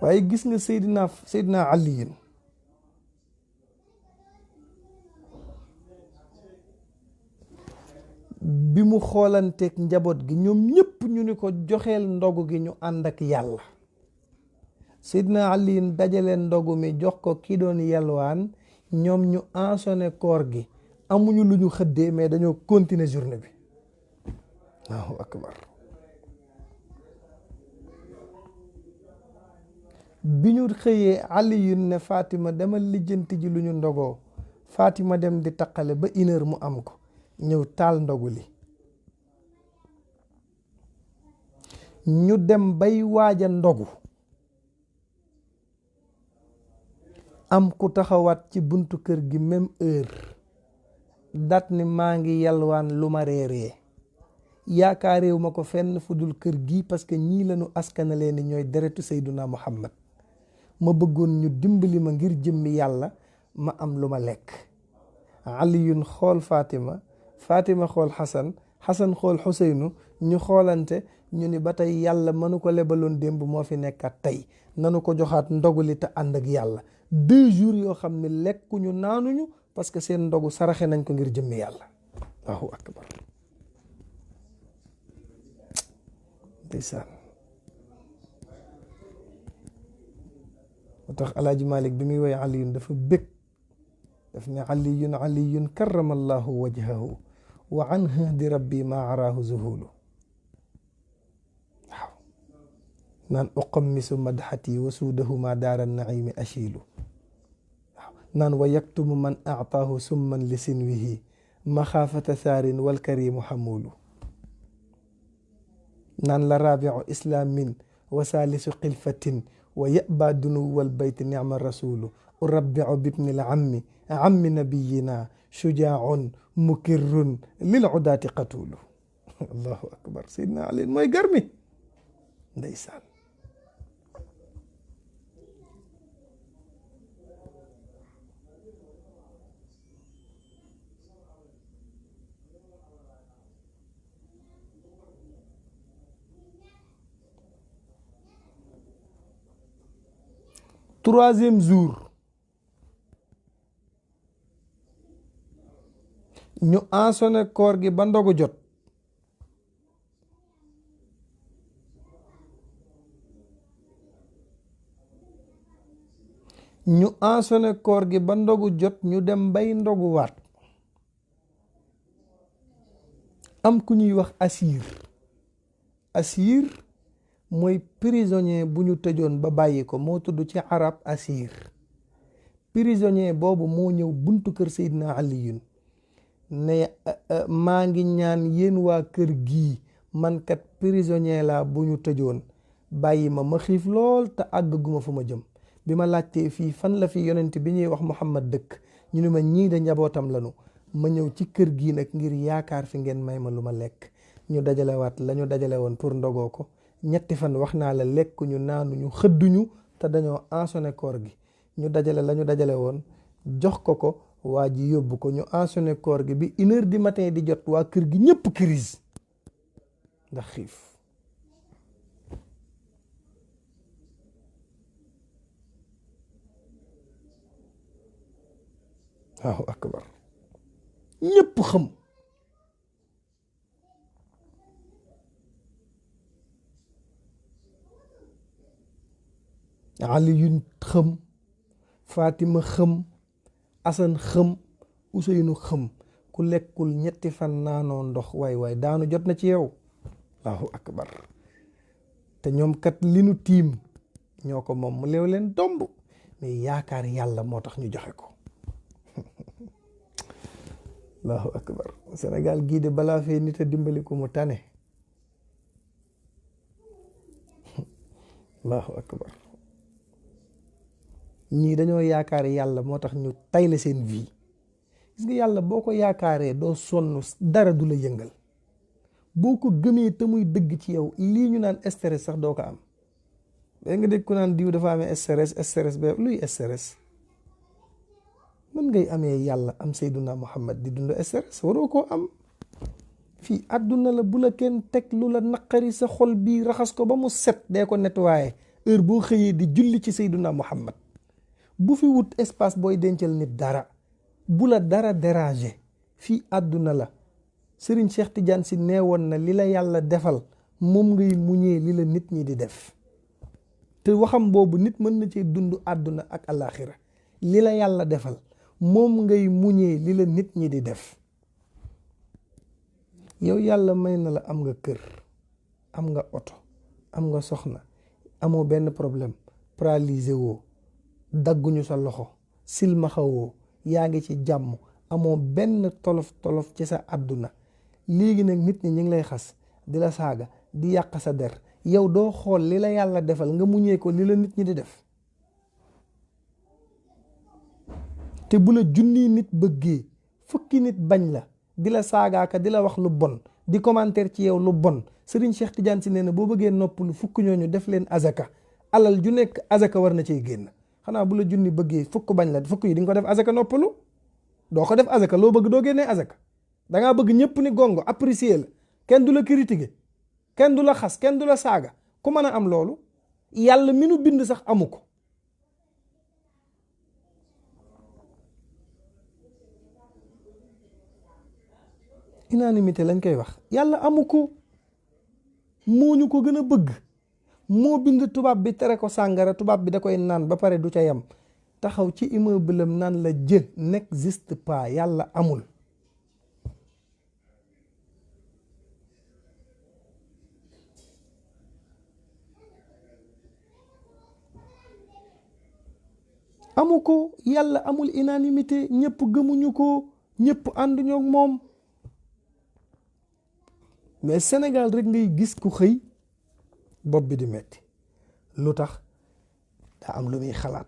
waaye gis nga Seydina Ali bi mu xoolanteeg njaboot gi ñoom ñëpp ñu ni ko joxeel ndogu gi ñu ànd ak yàlla. Seydina Ali dajaleen ndogu mi jox ko ki doon yalwaan, ñoom ñu ensonné koor gi, amuñu lu ñu xëddee mais dañoo continuer journée bi. Allahu akbar. bi ñu xëyee Ali ne Fatima demal lijjanti ji lu ñu ndogoo. Fatima dem di taqale ba 1 heure mu am ko, ñëw taal ndogu li. ñu dem bay waaja ndogu, am ku taxawaat ci buntu kër gi même heure, dat ni maa ngi yalwaan lu ma reeree. yaakaareewu ma ko fenn fu dul kër gi, parce que ñii lañu askanalee ni ñooy deretu Seyduna Muhammad. ma bëggoon ñu dimbali ma ngir jëmmi yàlla ma am lu ma lekk. Aliyun xool Fatima, Fatima xool Xasan, Xasan xool Xuseynu, ñu xoolante, ñu ni ba tey yàlla mënu ko lebaloon démb moo fi nekkat tey, nanu ko joxaat ndogu li te ànd ak yàlla. 2 jours yoo xam ne lekkuñu naanuñu, parce que seen ndogu saraxe nañ ko ngir jëmmi yàlla. Allahu akbar. ndeysaan. moo tax Alaaji Malik bi muy woy Aliyun dafa bëgg, daf ne aliyun karamallahu wajhahu wa an hadi rabbi ma araahu zuhulu. waaw naan uqammisu madxati wa suudahu ma daara naimi ashilu. waaw naan wa yaktumu man aataahu summan li sinwihi maxaafata saarin walkarimu xamulu. naan la raabiu islaamin wa saalisu xilfatin wa yaba dunuwal bayti nicma rasulu. urabbiu bibni l ammi nabiyina shujaaun mukirrun lil udaati qatulu. allahu akbar. Seydina Ali mooy garmi. ndeysaan. troisième jour ñu ensonné koor gi ba ndogu jot. ñu ensonné koor gi ba ndogu jot, ñu dem bay ndogu waat. am ku ñuy wax Asiir mooy prisonnier bu ñu tëjoon ba bàyyi ko, moo tudd ci arab Asiir. prisonnier boobu moo ñëw buntu kër Seydina Aliyun ne maa ngi ñaan yéen waa kër gii man kat prisonnier laa bu ñu tëjoon bàyyi ma xiif lool te àggaguma fu ma jëm. bi ma laajtee fii fan la fi yonent bi ñuy wax Muhammad dëkk ñu ne ma ñii de njabootam lanu, ma ñëw ci kër gii nag ngir yaakaar fi ngeen may ma lu ma lekk. ñu dajalewaat la ñu dajale woon pour ndogoo ko. 3 fan wax naa la lekkuñu naanuñu xëdduñu te dañoo ensonné koor gi. ñu dajale la ñu dajale woon jox ko waa ji yóbbu ko ñu ensonné koor gi bi 1 heure du matin di jot waa kër gi ñëpp crise ndax xiif. waaw akbar ñëpp xam. Aliyun xam, Fatima xam, Asan xam, Useynu xam. ku lekkul 3 fan naanoo ndox waay daanu jot na ci yow. Allahu akbar. te ñoom kat li nu tiim ñoo ko moom mu leew leen domb mais yaakaar yàlla moo tax ñu joxe ko. Allahu akbar. Sénégal gii de balaa fee nit a dimbali ko mu tane. Allahu akbar. ñii dañoo yaakaar yàlla moo tax ñu tayle seen vie. gis nga yàlla boo ko yaakaaree doo sonn dara du la yëngal. boo ko gëmee te muy dëgg ci yow lii ñu naan stress sax doo ko am. da nga dégg ku naan diw dafa amee stress ba luy stress. mën ngay amee yàlla am Seyduna Muhammad di dund stress waroo koo am. fii àdduna la bu la kenn teg lu la naqari sa xol bii raxas ko ba mu set dee ko nettoyé heure boo xëyee di julli ci Seyduna Muhammad. bu fi wut espace booy dencal nit dara. bu la dara déranger. fii àdduna la. Serigne Cheikh Tidiane si neewoon na li la yàlla defal moom ngay muñee li la nit ñi di def. te waxam boobu nit mën na cee dund àdduna ak alaxira. li la yàlla defal moom ngay muñee li la nit ñi di def. yow yàlla may na la am nga kër, am nga oto, am nga soxna, amoo benn problème, paralysé woo, dagguñu sa loxo, silmaxa woo, yaa ngi ci jàmm, amoo benn tolof ci sa àdduna. léegi nag nit ñi ñu ngi lay xas di la saaga di yàq sa der. yow doo xool li la yàlla defal nga muñee ko li la nit ñi di def. te bu la junni nit bëggee, fukki nit bañ la di la saagaaka di la wax lu bon di commentaire ci yow lu bon. Serigne Cheikh Tidiane si nee na boo bëggee noppalu fukk ñooñu def leen azaka. alal ju nekk azaka war na cey génn. xanaa bu la junni bëggee fukk bañ la fukk yi di nga ko def azaka noppalu. doo ko def azaka loo bëgg doo génnee azaka. dangaa bëgg ñëpp ni gongo apprécier la kenn du la critiquer kenn du la xas kenn du la saaga ku mën a am loolu. yàlla mi nu bind sax amu ko. unanimité lañ koy wax yàlla amu ko. moo ñu ko gën a bëgg. moo bind tubaab bi tere ko sàngara tubaab bi da koy naan ba pare du ca yam taxaw ci immeuble am naan la Dieu n'existe pas yàlla amul. amu ko. yàlla amul unanimité ñëpp gëmuñu ko ñëpp ànduñoo ak moom. mais Sénégal rek ngay gis ku xëy bopp bi di metti lu tax daa am lu muy xalaat.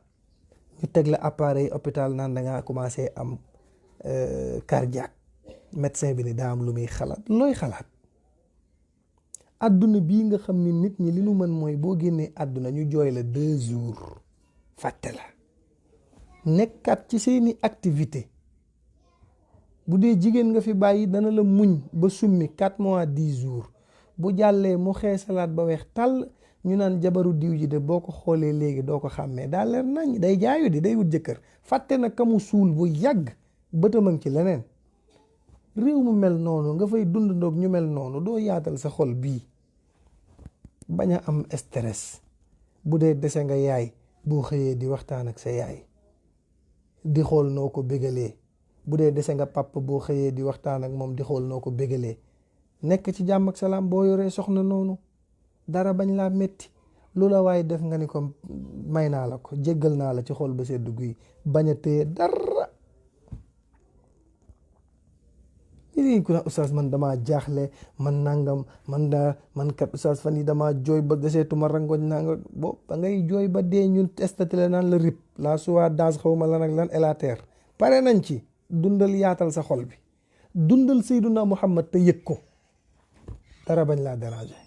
ñu teg la appareil hôpital naan da ngaa commencé am cardiaque médecin bi ni daa am lu muy xalaat. looy xalaat. àdduna bii nga xam ni nit ñi li nu mën mooy boo génnee àdduna ñu jooy la 2 jours fàtte la. nekkat ci seeni activité. bu dee jigéen nga fi bàyyi dana la muñ ba summi 4 mois 10 jours bu jàllee mu xeesalaat ba weex tàll ñu naan jabaru diw ji de boo ko xoolee léegi doo ko xàmmee daa leer nañ day jaayu di day wut jëkkër fàtte na kamu suul bu yàgg bëtam a ngi ci leneen. réew mu mel noonu nga fay dund ndoog ñu mel noonu doo yaatal sa xol bii bañ a am stress. bu dee dese nga yaay boo xëyee di waxtaan ak sa yaay di xool noo ko bégalee. bu dee dese nga papa boo xëyee di waxtaan ak moom di xool noo ko bégalee. nekk ci jàmm ak salaam boo yoree soxna noonu dara bañ laa metti lu la waaye def nga ni ko may naa la ko, jéggal naa la ci xol ba sedd guy, bañ a téye dara. lii ku ne oustaz man damaa jaaxle, man nangam, man kat oustaz fan yi damaa jooy ba deseetuma rangoñ nanga bo ba ngay jooy ba dee ñun estati la naan la rip la suwa daas xawma lan ak lan elater pare nañ ci. dundal yaatal sa xol bi, dundal Seyduna Muhammad te yëg ko, dara bañ laa déranger.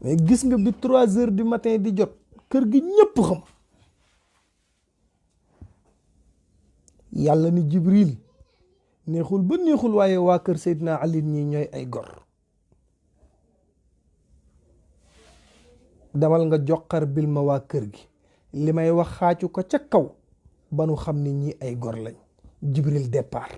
mais gis nga bi 3 heures du matin di jot kër gi ñëpp xam, yàlla ni Jibril neexul ba neexul waaye waa kër Seydina Ali ñi ñooy ay gor, damal nga joxar bil ma waa kër gi, li may wax xaacu ko ca kaw ba nu xam ni ñi ay gor lañ. Jibril départ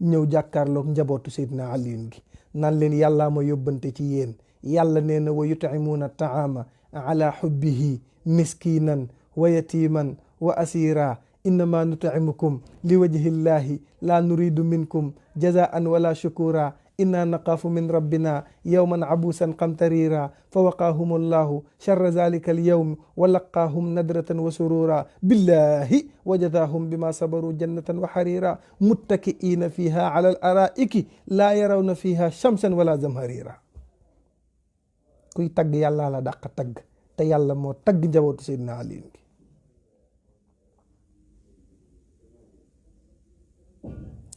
ñëw jàkkaarloog njabootu Seydina Ali gi naan leen yàllaa ma yóbbante ci yéen. yàlla nee na wa yut'imuuna taama ala xubbihi miskinan wa yatiman wa asira innama nut'imukum li wajhillahi la nuridu minkum jazaan wala shukura inna naqaafu min rabbina yawman abuusan qamtarira fa waqaahum allahu sharra zalika alyawm wa laqaahum nadratan wa surura billahi wa jazahum bima sabaru jannatan wa harira muttaki'ina fiha ala al araiki la yarawna fiha shamsan wala zamharira. kuy tagg yàlla la dàq tagg te yàlla moo tagg njabootu Seydina Ali gi.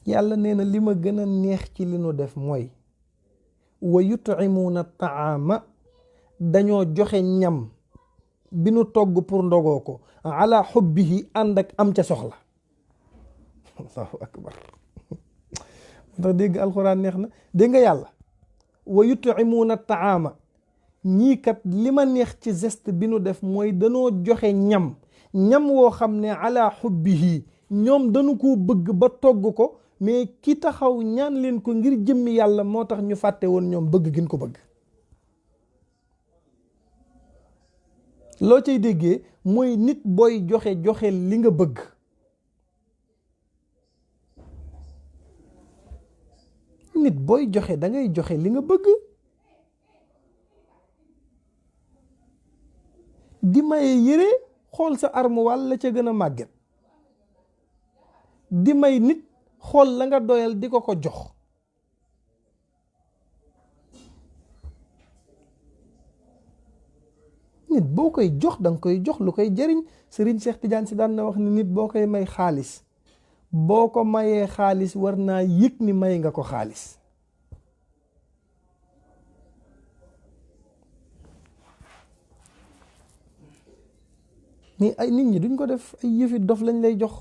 yàlla nee na li ma gën a neex ci li nu def mooy wa yut'imuuna taama, dañoo joxe ñam bi nu togg pour ndogoo ko ala xubbihi ànd ak am ca soxla. allahu akbar. ndax dégg alxuraan neex na, dégg nga yàlla wa yut'imuuna taama, ñii kat li ma neex ci geste bi nu def mooy danoo joxe ñam woo xam ne ala xubbihi ñoom dañu ko bëgg ba togg ko, mais ki taxaw ñaan leen ko ngir jëmmi yàlla moo tax ñu fàtte woon ñoom bëgg gin ko bëgg. loo cay déggee mooy nit booy joxe li nga bëgg. nit booy joxe da ngay joxe li nga bëgg. di maye yére xool sa armoire la ca gën a màgget, di may nit xool la nga doyal di ko jox. nit boo koy jox danga koy jox lu koy jëriñ. Serigne Cheikh Tidiane si daan na wax ni nit boo koy may xaalis, boo ko mayee xaalis war naa yëg ni may nga ko xaalis. ni ay nit ñi duñ ko def, ay yëfi dof lañ lay jox.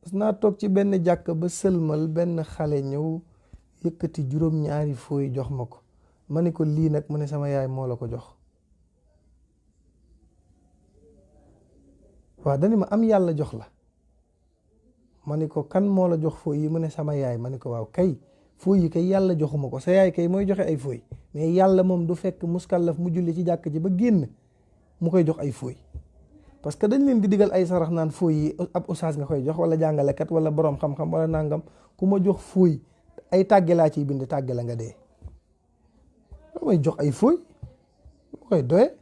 parce que naa toog ci benn jàkk ba sëlmal benn xale ñëw yëkkati 2 fooy jox ma ko, ma ni ko lii nag mu ne sama yaay moo la ko jox. waaw dani ma am yàlla jox la, ma ni ko kan moo la jox fooy yi mu ne sama yaay, ma ni ko waaw kay fooy yi kay yàlla joxuma ko, sa yaay kay mooy joxe ay fooy, mais yàlla moom du fekk muskallaf mu julli ci jàkk ji ba génn mu koy jox ay fooy. parce que dañ leen di digal ay sarax naan fooy yi ab oustaz nga koy jox wala jàngalekat wala boroom xam-xam wala nangam. ku ma jox fooy ay tàgge laa ciy bind, tàgge la nga dee. mooy jox ay fooy mu koy doye.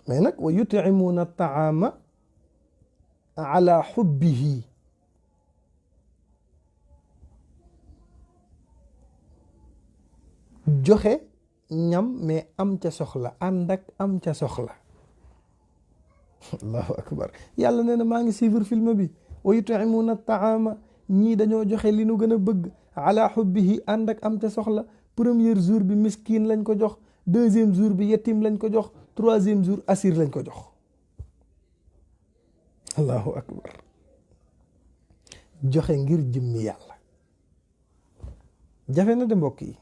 mais nag wa yut'imuuna taama ala xubbihi, joxe ñam mais am ca soxla, ànd ak am ca soxla. allahu akbar. yàlla nee na maa ngi suivre film bi. wa yut'imuuna taama, ñii dañoo joxe li nu gën a bëgg ala xubbihi, ànd ak am ca soxla. premier jour bi miskin lañ ko jox, 2e jour bi yetim lañ ko jox, 3e jour asir lañ ko jox. allahu akbar. joxe ngir jëmmi yàlla jafe na de mbokk yi.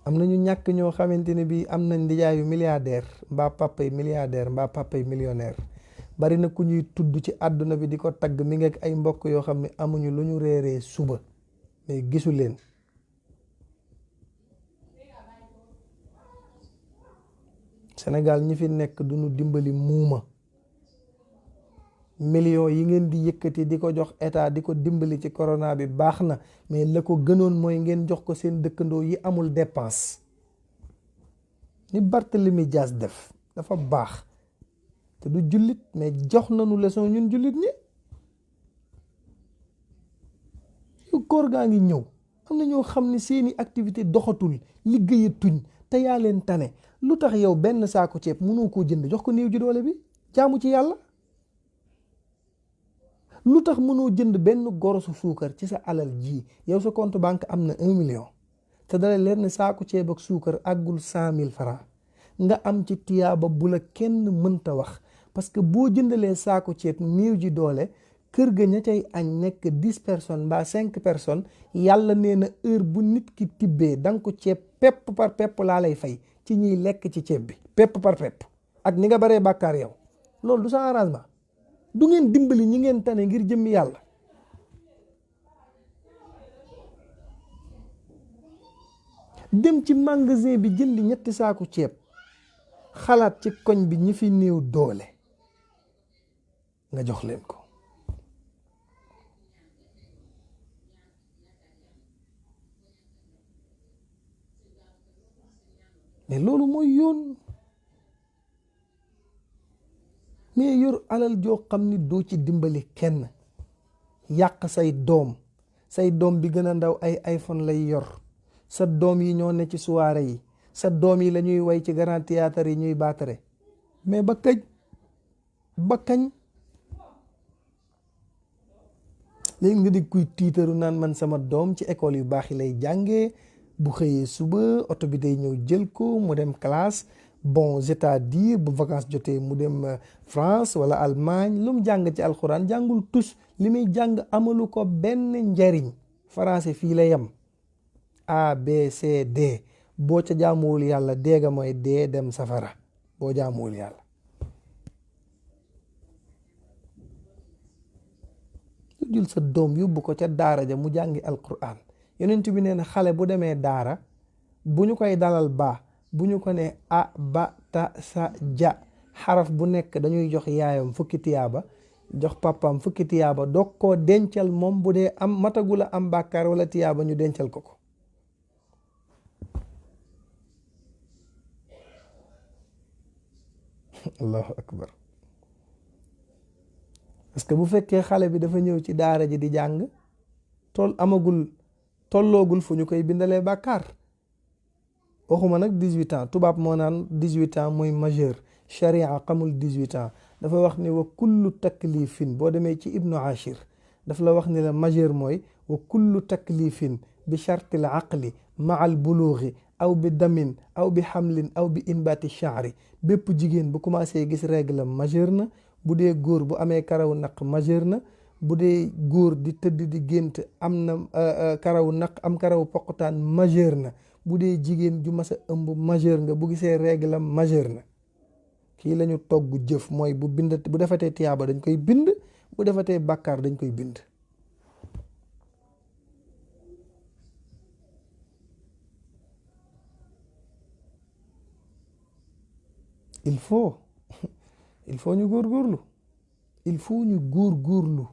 am na ñu ñàkk ñoo xamante ne bii am nañ ndijaayu milliardaire mbaa papay milliardaire mbaa papay millionnaire. bari na ku ñuy tudd ci àdduna bi di ko tagg mi ngi ak ay mbokk yoo xam ne amuñu lu ñu reeree suba mais gisu leen. Sénégal ñi fi nekk duñu dimbali muuma, millions yi ngeen di yëkkati di ko jox état di ko dimbali ci corona bi baax na, mais la ko gënoon mooy ngeen jox ko seen dëkkandoo yi amul dépense. ni Barthélemy Dias def dafa baax, te du jullit mais jox nañu leçon ñun jullit ñi. koor gaa ngi ñëw, am na ñoo xam ne seeni activité doxatul, liggéeyatuñ, te yaa leen tane. lu tax yow benn saako ceeb mënoo koo jënd jox ko néew ji doole bi jaamu ci yàlla? lu tax mënoo jënd benn gorosu suukar ci sa alal ji? yow sa compte banque am na 1 million te dala leer ne saako ceeb ak suukar àggul 100 000 francs, nga am ci tiyaaba bu la kenn mënta wax. parce que boo jëndalee saako ceeb néew ji doole, kër ga ña cay añ nekk 10 personnes mbaa 5 personnes, yàlla nee na heure bu nit ki tibbee da nga ko ceeb pepp par pepp laa lay fay ci ñiy lekk ci ceeb bi, pepp par pepp. ak ni nga baree bàkkaar yow, loolu du sa arrangement? du ngeen dimbali ñi ngeen tane ngir jëmmi yàlla? dem ci magasin bi jënd 3 saaku ceeb, xalaat ci koñ bi ñi fi néew doole nga jox leen ko. mais loolu mooy yoon. mais yor alal joo xam ni doo ci dimbali kenn, yàq say doom bi gën a ndaw ay iPhone lay yor, sa doom yi ñoo ne ci soirée yi, sa doom yi la ñuy way ci grand théâtre yi ñuy baatare. mais ba kañ léegi nga di kuy tiitaru naan man sama doom ci école yu baax yi lay jàngee, bu xëyee suba oto bi day ñëw jël ko mu dem classe. bon c'est-à-dire bu vacances jotee mu dem France wala Allemagne, lu mu jàng ci alxuraan jàngul tus, li muy jàng amalu ko benn njariñ. français fii la yem, A B C D. boo ca jaamuwul yàlla déega mooy dee dem safara boo jaamuwul yàlla. lu jël sa doom yóbbu ko ca daara ja mu jàngi alxuraan. yonent bi nee na xale bu demee daara, bu ñu koy dalal baa, bu ñu ko ne a ba ta sa ja, xaraf bu nekk dañuy jox yaayam 10 tiyaaba, jox papaam 10 tiyaaba, doog koo dencal moom bu dee am matagula am bàkkaar wala tiyaaba ñu dencal ko ko. allahu akbar. parce que bu fekkee xale bi dafa ñëw ci daara ji di jàng, tolloogul fu ñu koy bindalee bàkkaar. waxuma nag 18 ans, tubaab moo naan 18 ans mooy majeur, sharia xamul 18 ans. dafa wax ni wa kullu taklifin, boo demee ci ibnu ashir dafa la wax ni la majeur mooy wa kullu taklifin bi chartil aqli maa al buluuxi aw bi damin aw bi xamlin aw bi inbaati shaari. bépp jigéen bu commencé gis règle majeur na, bu dee góor bu amee karaw naq majeur na, bu dee góor di tëdd di gént am na karaw naq am karaw poqutaan majeur na, bu dee jigéen ju mas a ëmb majeur nga, bu gisee règle majeur na. kii lañu togg jëf mooy bu defatee tiyaaba dañ koy bind, bu defatee bàkkaar dañ koy bind. il faut ñu góorgóorlu, il faut ñu góorgóorlu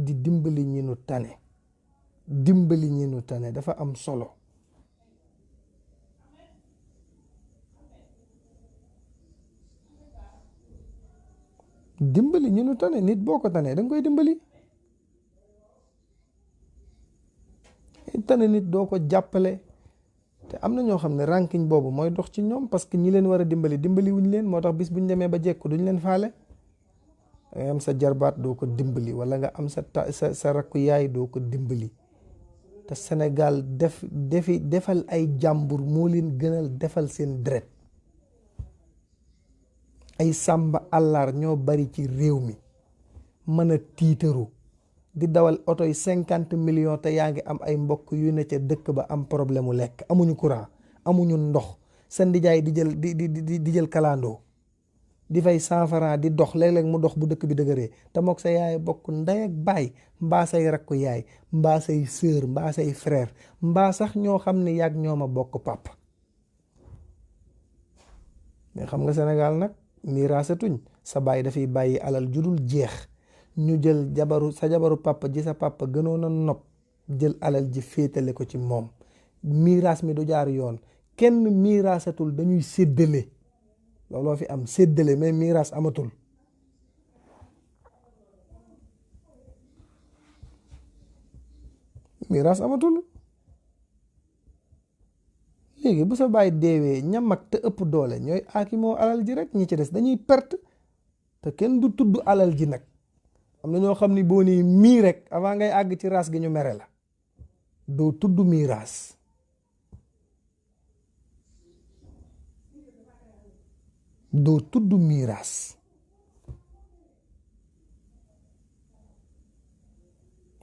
di dimbali ñi nu tane. dimbali ñi nu tane dafa am solo. dimbali ñu nu tane, nit boo ko tanee da nga koy dimbali. tane nit doo ko jàppale. te am na ñoo xam ne ranking boobu mooy dox ci ñoom, parce que ñi leen war a dimbali wuñ leen, moo tax bis bu ñu demee ba jekku duñ leen faale. nga am sa jarbaat doo ko dimbali, wala nga am sa rakku yaay doo ko dimbali. te Sénégal defal ay jàmbur moo leen gënal defal seen deret. ay sàmba àllar ñoo bari ci réew mi, mën a tiitaru di dawal oto yi 50 millions, te yaa ngi am ay mbokk yu ne ca dëkk ba am problème mu lekk, amuñu courant, amuñu ndox. sa ndijaay di jël kalandoo di fay 100 francs di dox, léeg-léeg mu dox bu dëkk bi dëgëree, te mook sa yaay bokk ndey ak baay, mbaa say rakku yaay, mbaa say sœur, mbaa say frère, mbaa sax ñoo xam ne yàgg ñoo ma bokk papa. mais xam nga Sénégal nag miraasatuñ. sa baay dafay bàyyi alal judul jeex, ñu jël sa jabaru papa ji sa papa gënoon a nopp jël alal ji féetale ko ci moom. miraas mi du jaar yoon, kenn miraasatul, dañuy séddale. looloo fi am, séddale, mais miraas amatul. miraas amatul. léegi bu sa baay deewee ña mag te ëpp doole ñooy aakimoo alal ji rek, ñi ci des dañuy perte. te kenn du tudd alal ji nag. am na ñoo xam ni boo nii mii rek avant ngay àgg ci raas gi ñu mere la. doo tudd miraas. doo tudd miraas.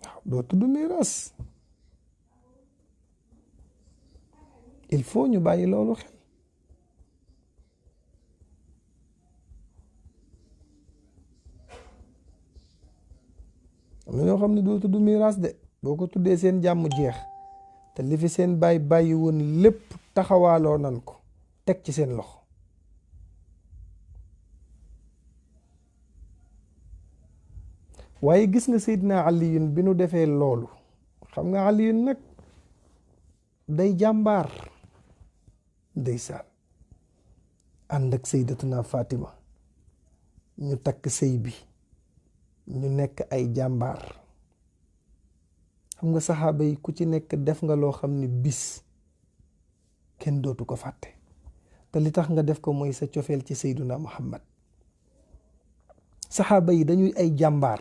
waaw doo tudd miraas. il faut ñu bàyyi loolu xel. am na ñoo xam ne doo tudd miraas de, boo ko tuddee seen jàmm jeex. te li fi seen bàyyi woon lépp taxawaaloo nan ko teg ci seen loxo. waaye gis nga Seydina Aliyun bi nu defee loolu, xam nga Aliyun nag day jàmbaar. ndeysaan ànd ak Sayyidatuna Fatima ñu takk sëy bi, ñu nekk ay jàmbaar. xam nga saxaaba yi ku ci nekk def nga loo xam ni bis kenn dootu ko fàtte. te li tax nga def ko mooy sa cofeel ci Seydina Muhammad. saxaaba yi dañuy ay jàmbaar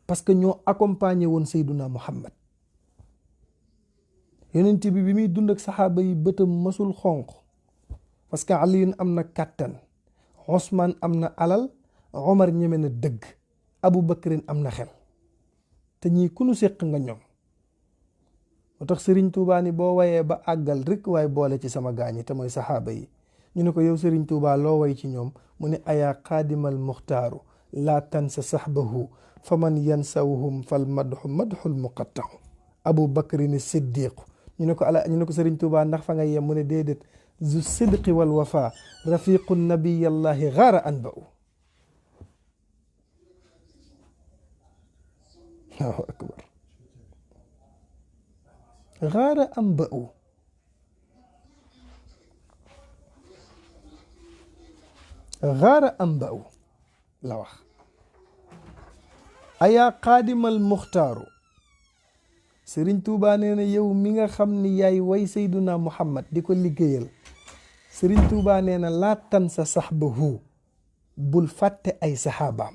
parce que ñoo accompagné woon Seydina Muhammad. yonent bi muy dund ak saxaaba yi bëtam masul xonq parce que Aliyun am na kàttan, Osman am na alal, Omar ñeme na dëgg, Abu Bakrin am na xel. te ñii ku nu séq nga ñoom. moo tax Serigne Touba ni boo wayee ba àggal rek waaye boole ci sama gaañi te mooy saxaaba yi. ñu ne ko yow Serigne Touba loo way ci ñoom, mu ne ayaa qaadimal muxtaaru laa tansa saxbahu fa man yansawhum fal madxu madxul muqattaxu Abu Bakrin siddiqu. ñu ne ko Serigne Touba ndax fa nga yem, mu ne déedéet, zu sidqi wal wafa rafiqu nabiyallahi gaara anba'u. Allahu akbar. gaara anba'u. gaara anba'u la wax. ayaa qaadimal muxtaaru. Sëriñ Tuubaa nee na yow mi nga xam ni yaay way Seyduna Muhammad di ko liggéeyal. Sëriñ Tuubaa nee na laa tan sa saxbahu, bul fàtte ay saxaabaam.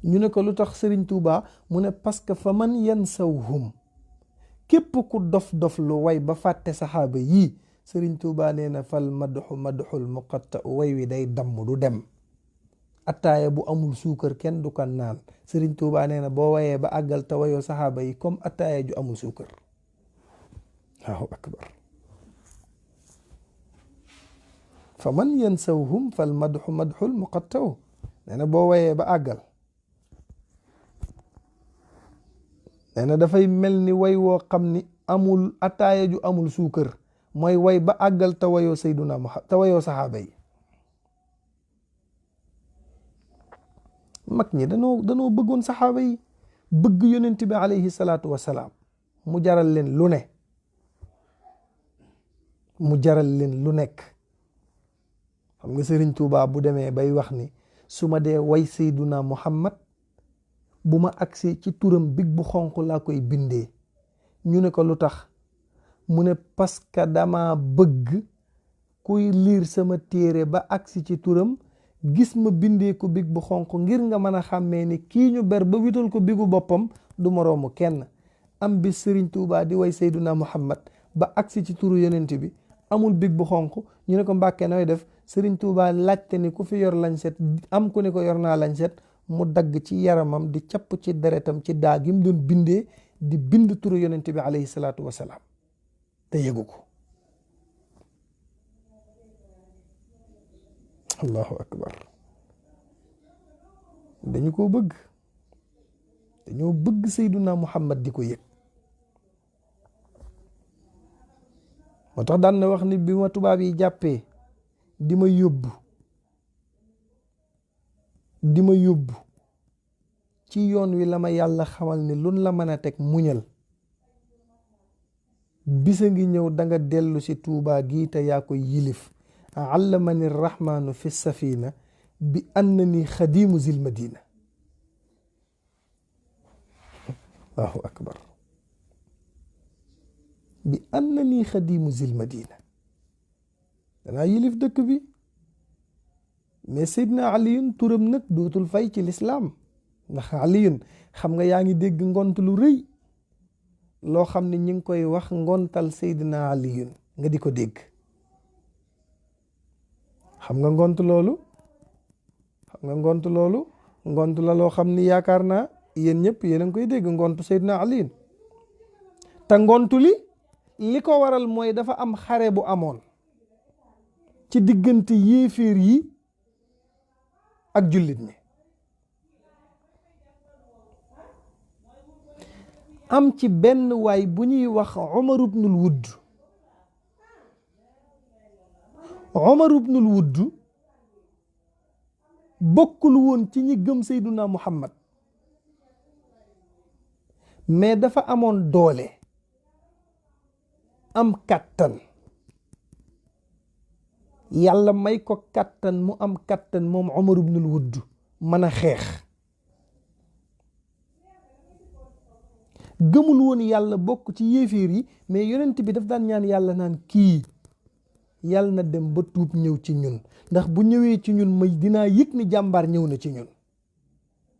ñu ne ko lu tax Sëriñ Tuubaa, mu ne parce que fa man yansawhum, képp ku dof lu way ba fàtte saxaaba yii, Sëriñ Tuubaa nee na fal madxu madxul muqatta way wi day damm du dem. attaaya bu amul suukar kenn du kan naan. Sëriñ Tuubaa nee na boo wayee ba àggal te wayoo saxaaba yi comme attaaya ju amul suukar. Allahu akbar. fa man yansawhum fal madxu madxul muqattaw. nee na boo wayee ba àggal, nee na dafay mel ni way woo xam ni amul attaaya ju amul suukar, mooy way ba àggal te wayoo Seyduna Muhammad te wayoo saxaaba yi. mag ñi danoo bëggoon saxaaba yi, bëgg yonent bi alayhi salaatu wasalaam, mu jaral leen lu ne, mu jaral leen lu nekk. xam nga Sëriñ Tuubaa bu demee bay wax ni su ma dee way Seyduna Muhammad bu ma agsee ci turam big bu xonq laa koy bindee. ñu ne ko lu tax, mu ne parce que dama bëgg kuy liir sama téere ba agsi ci turam gis ma bindee ko big bu xonq, ngir nga mën a xàmmee ni kii ñu ber ba wital ko bigu boppam du moroomu kenn. am bi Sëriñ Tuubaa di way Seyduna Muhammad ba agsi ci turu yonent bi amul big bu xonq. ñu ne ko Mbàkke nooy def, Sëriñ Tuubaa laajte ni ku fi yor lañset, am ku ne ko yor naa lañset, mu dagg ci yaramam di capp ci deretam ci daa gi mu doon bindee, di bind turu yonent bi alayhi salaatu wasalaam te yëgu ko. Allahu akbar. dañu ko bëgg, dañoo bëgg Seyduna Muhammad di ko yëg. moo tax daan na wax ni bi ma tubaab yi jàppee di ma yóbbu ci yoon wi la ma yàlla xamal ni lun la mën a teg muñal, bisa ngi ñëw danga dellu si Tuubaa gii te yaa ko yilif. allamani rahmaanu fi safina bi annani xadimu zil madina. allahu akbar. bi annani xadimu zil madina. danaa yilif dëkk bi. mais Seydina Aliyun turam nag dootul fay ci lislaam, ndax Aliyun xam nga yaa ngi dégg ngont lu rëy loo xam ne ñi ngi koy wax ngontal Seydina Aliyun nga di ko dégg. xam nga ngont loolu ngont la loo xam ni yaakaar naa yéen ñëpp yéen a ngi koy dégg, ngontu Seydina Aliyun. te ngontu li ko waral mooy dafa am xare bu amoon ci diggante yéeféer yi ak jullit ñi. am ci benn waay bu ñuy wax Umar ibnul Wudd. Umar ibnul Wudd bokkul woon ci ñi gëm Seyduna Muhammad, mais dafa amoon doole, am kattan. yàlla may ko kattan, mu am kattan moom Umar ibnul Wudd mën a xeex. gëmul woon yàlla, bokk ci yéeféer yi, mais yonent bi daf daan ñaan yàlla naan kii yàlla na dem ba tuub ñëw ci ñun, ndax bu ñëwee ci ñun may dinaa yëg ni jàmbaar ñëw na ci ñun.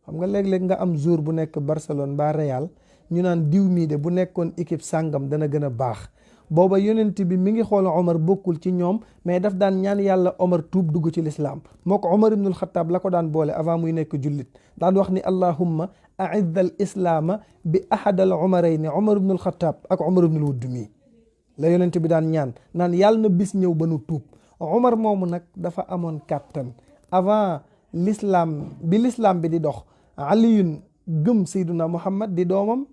xam nga léeg-léeg nga am jour bu nekk Barcelone ba Real ñu naan diw mii de bu nekkoon équipe sàngam dana gën a baax. booba yonent bi mi ngi xool Omar bokkul ci ñoom, mais daf daan ñaan yàlla Omar tuub dugg ci lislaam. moo ko Omar ibnul Xattaab la ko daan boole avant muy nekk jullit, daan wax ni allahumma a'izz al islaama bi ahad al umarayni Omar ibnul Xattaab ak Omar ibnul Wudd mii la yonent bi daan ñaan naan yàlla na bis ñëw ba nu tuub. Omar moomu nag dafa amoon kàttan avant l'islam bi di dox. Aliyun gëm Seyduna Muhammad di doomam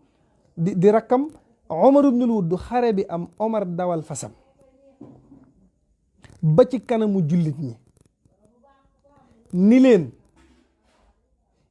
di rakkam. Omar ibnul Wudd xare bi am, Omar dawal fasam ba ci kanamu jullit ñi ni leen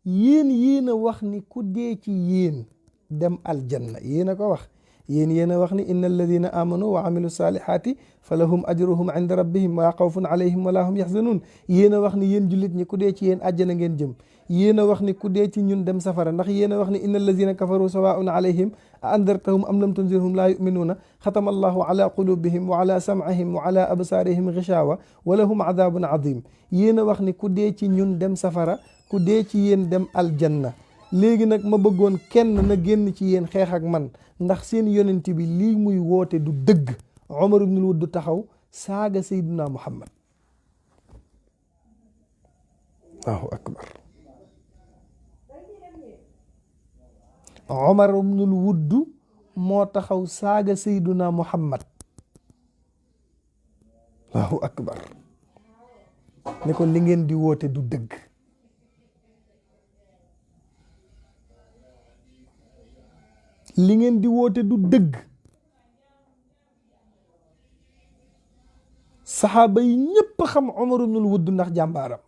yéen a wax ni ku dee ci yéen dem aljanna. yéen a ko wax, yéen a wax ni inna alladina amanu wa amilu salihati fa lahum ajruhum inda rabbihim wa xawfun alayhim wala hum yaxzanun. yéen a wax ni yéen jullit ñi ku dee ci yéen àjjana ngeen jëm. yéen a wax ni ku dee ci ñun dem safara, ndax yéen a wax ni inna alladina kafaru sawaun alayhim a andartahum am lam tunzirhum laa yuminuuna xatama allahu ala qulubihim wa ala sam'ihim wa ala absaarihim gishawa wa lahum adabun adim. yéen a wax ni ku dee ci ñun dem safara, ku dee ci yéen dem aljanna. léegi nag ma bëggoon kenn na génn ci yéen xeex ak man, ndax seen yonent bi lii muy woote du dëgg. Omar ibnul Wudd taxaw saaga Seydina Muhammad. allahu akbar. Omar ibnul Wudd moo taxaw saaga Seydina Muhammad. allahu akbar. ne ko li ngeen di woote du dëgg. li ngeen di woote du dëgg. saxaaba yi ñépp xam Omar ibnul Wudd ndax jàmbaaram,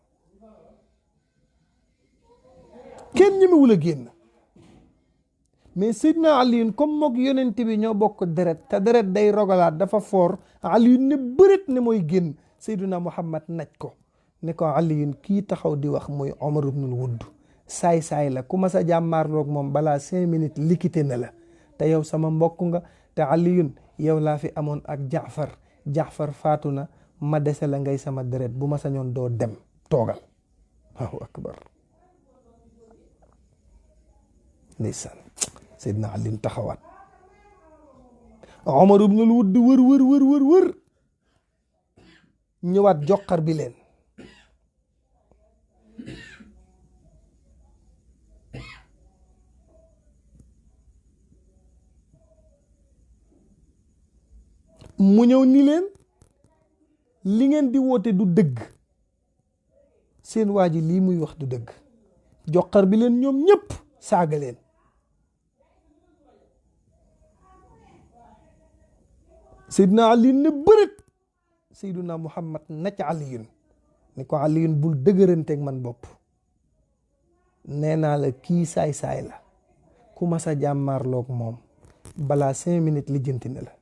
kenn ñemewul a génn. mais Seydina Aliyun comme mook yonent bi ñoo bokk deret, te deret day rogalaat dafa foor. Aliyun ne bëret ne mooy génn. Seydina Muhammad naj ko ne ko Aliyun kii taxaw di wax mooy Omar ibnul Wudd, saay-saay la, ku ma sa jàmmaarloog moom balaa 5 minutes likite na la, te yow sama mbokk nga. te Aliyun yow laa fi amoon ak Jaafar faatu na, ma dese la ngay sama deret, bu ma sañoon doo dem, toogal. allahu akbar. ndeysaan Seydina Aliyun taxawaat. Omar ibnul Wudd wër ñëwaat joxar bi leen. mu ñëw ni leen li ngeen di woote du dëgg, seen waa ji lii muy wax du dëgg. joxar bi leen ñoom ñépp saaga leen. Seydina Ali ne bërët Seydina Muhammad na ca Aliyun ni ko Aliyun bul dëgëranteeg man bopp, nee naa la kii saay-saay la, ku ma sa jàmmaarloog moom balaa 5 minutes lijjanti na la.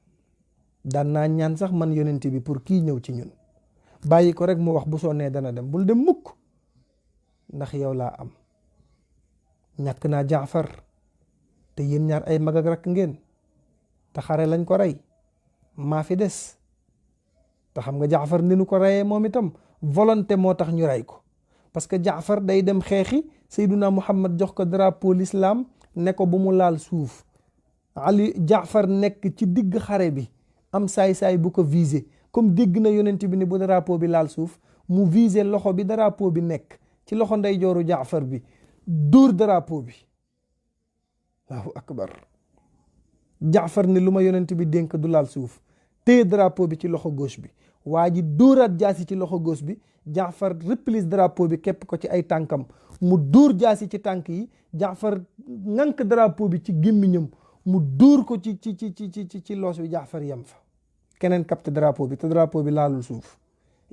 daan naa ñaan sax man yonent bi pour kii ñëw ci ñun, bàyyi ko rek mu wax bu sonnee dana dem, bul dem mukk ndax yow laa am. ñàkk naa Jaafar te yéen ñaar ay mag ak rakk ngeen, te xare lañ ko rey, maa fi des. te xam nga Jaafar ni nu ko reyee moom itam volonté moo tax ñu rey ko, parce que Jaafar day dem xeexi, Seyduna Muhammad jox ko drapeau l'islam ne ko bu mu laal suuf. Jaafar nekk ci digg xare bi, am saay-saay bu ko visé, comme dégg na yonent bi ni bu drapeau bi laal suuf, mu visé loxo bi drapeau bi nekk ci loxo ndeyjooru Jaafar bi, dóor drapeau bi. Allahu akbar. Jaafar ni lu ma yonent bi dénk du laal suuf, téye drapeau bi ci loxo gauche bi, waa ji dóoraat jaasi ci loxo gauche bi. Jaafar replis drapeau bi képp ko ci ay tànkam, mu dóor jaasi ci tànk yi. Jaafar ŋànk drapeau bi ci gémmiñam, mu dóor ko ci loos bi. Jaafar yam fa, keneen capté drapeau bi te drapeau bi laalul suuf.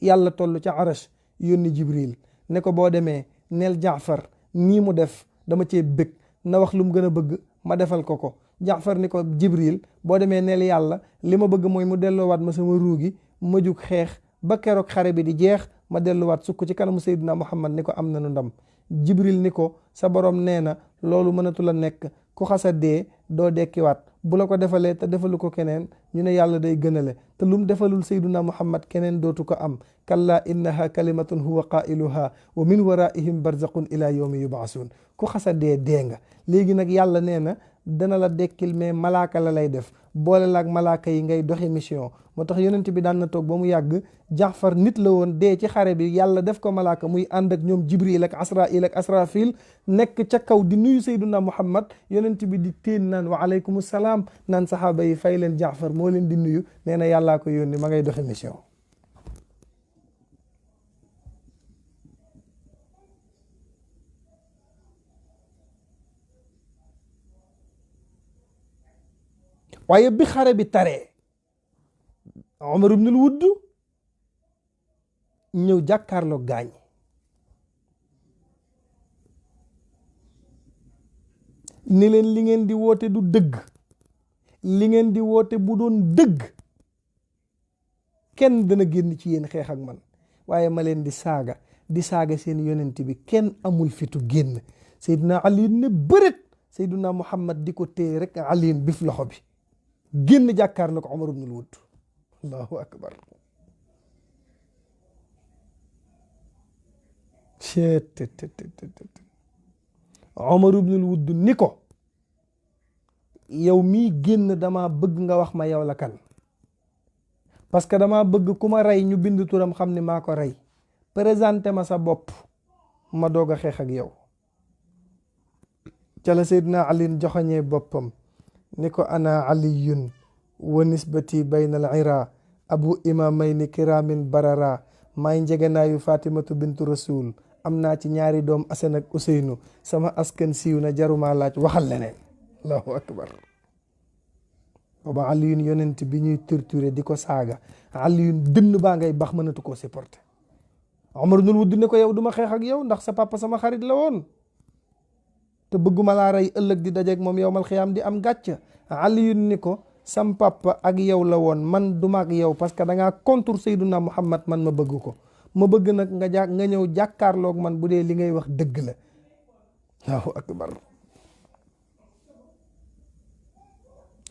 yàlla toll ca arash yónni Jibril ne ko boo demee neel Jaafar nii mu def dama cee bëgg, na wax lu mu gën a bëgg ma defal ko ko. Jaafar ni ko Jibril boo demee neel yàlla li ma bëgg mooy mu delloowaat ma sama ruugi, ma jug xeex ba keroog xare bi di jeex, ma delluwaat sukk ci kanamu Seydina Muhammad ni ko am na nu ndam. Jibril ni ko sa borom nee na loolu mënatu la nekk, ku xasa dee doo dekkiwaat, bu la ko defalee te defalu ko keneen ñu ne yàlla day gënale, te lum defalul Seydina Muhammad keneen dootu ko am. kalla innaha kalimatun huwa qailuha wa min waraihim barzaqun ila yawmi yub'asun. ku xasa dee dee nga. léegi nag yàlla nee na dana la dekkil, mais malaaka la lay def, boole la ak malaaka yi ngay doxi mission. moo tax yonent bi daan na toog ba mu yàgg, Jaafar nit la woon dee ci xare bi, yàlla def ko malaaka muy ànd ak ñoom Jibril ak Asrail ak Asrafil nekk ca kaw di nuyu Seydina Muhammad. yonent bi di téen naan wa aleykum salaam, naan saxaaba yi fay leen Jaafar moo leen di nuyu, nee na yàllaa ko yónni, ma ngay doxi mission. waaye bi xare bi taree, Omar ibnul Wudd ñëw jàkkaarloo gaañ, ni leen li ngeen di woote du dëgg, li ngeen di woote bu doon dëgg kenn dana génn ci yéen xeex ak man, waaye ma leen di saaga seen yonent bi, kenn amul fitu génn. Seydina Ali ne bërët, Seydina Muhammad di ko téye rek, Ali bif loxo bi génn jàkkaarloo ko Omar ibnul Wudd. Allahu akbar. Omar ibnul Wudd ni ko yow mii génn dama bëgg nga wax ma yow la kan, parce que dama bëgg ku ma rey ñu bind turam xam ni maa ko rey, présenté ma sa bopp ma doog a xeex ak yow. ca la Seydina Ali joxoñee boppam ni ko ana aliyun wa nisbati bayna al ira abu imamayni kiramin barara, maay njegenaayu fatimatu bintu rasul, am naa ci ñaari doom Asan ak Useynu, sama askan siiw na jaruma laaj, waxal leneen. Allahu akbar. booba aliyun yonent bi ñuy torturé di ko saaga, aliyun dënn baa ngay bax mënatu koo supporter. Omar ibnul Wudd ne ko yow duma xeex ak yow ndax sa papa sama xarit la woon, te bëgguma laa rey ëllëg di dajeeg moom yowmal xiyaam di am gàcc. aliyun ni ko sam papa ak yow la woon, man duma ak yow, parce que da ngaa contre Seydina Muhammad, man ma bëgg ko, ma bëgg nag nga ñëw jàkkaarloog man bu dee li ngay wax dëgg la. Allahu akbar.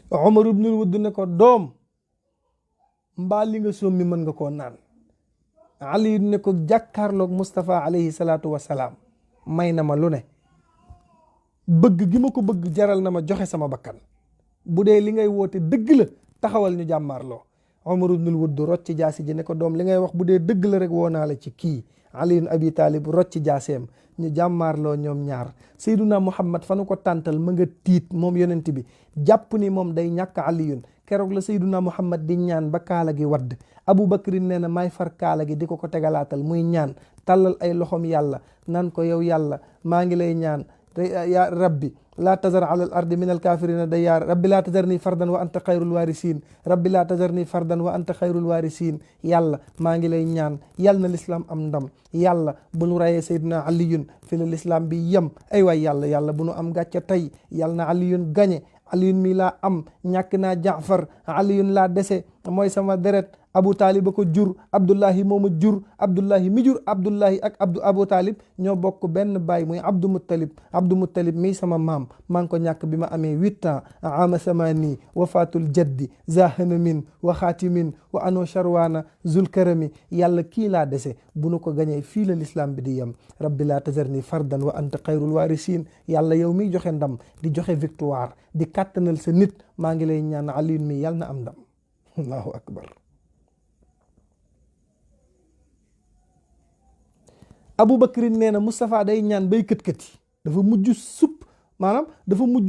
Omar ibnul Wudd ne ko doom, mbaa li nga sommi mën nga koo naan. Ali ne ko jàkkaarloog Mustafa alayhi salaatu wasalaam may na ma lu ne, bëgg gi ma ko bëgg jaral na ma joxe sama bakkan, bu dee li ngay woote dëgg la taxawal ñu jàmmaarloo. Omar ibnul Wudd rocci jaasi ji ne ko doom li ngay wax bu dee dëgg la rek woo naa la ci kii. Ali ibn Abi Talib rocci jaaseem, ñu jàmmaarloo ñoom ñaar. Seyduna Muhammad fa nu ko tàntal ma nga tiit moom yonent bi, jàpp ni moom day ñàkk Aliyun. keroog la Seyduna Muhammad di ñaan ba kaala gi wadd. Abu Bakrin nee na maay far kaala gi di ko tegalaatal muy ñaan, tàllal ay loxoom yàlla naan ko yow yàlla maa ngi lay ñaan ya rabbi laa tazar ala al ardi min al kafirina dayyaar rabbi laa tazarni fardan wa anta xayrul waarisiin rabbi laa tazarni fardan wa anta xayrul waarisiin yàlla maa ngi lay ñaan yàlla na lislaam am ndam yàlla bu nu rayee Seydina Aliyun fi la lislaam bi yem ay waay yàlla bu nu am gàcce tey yàlla na Aliyun gañe Aliyun mi laa am ñàkk naa Jaafar Aliyun laa dese mooy sama deret Abu Talib ba ko jur Abdullahi mooma jur Abdullahi mi jur Abdullahi ak Abu Talib ñoo bokk benn baay muy Abdou Muttalib mii sama maam maa ngi ko ñàkk bi ma amee 8 ans ama samani wafatul jaddi zahanamin wa xaatimin wa ano sharwana zulkarami yàlla kii laa dese bu nu ko gañee fii la lislaam bi di yem rabbi laa tazarni fardan wa anta xayrul waarisiin yàlla yow miy joxe ndam di joxe victoire di kàttanal sa nit maa ngi lay ñaan Aliyun mi yàlla na am ndam allahu akbar Aboubacrin nee na Moustapha day ñaan bay kët-kët dafa mujj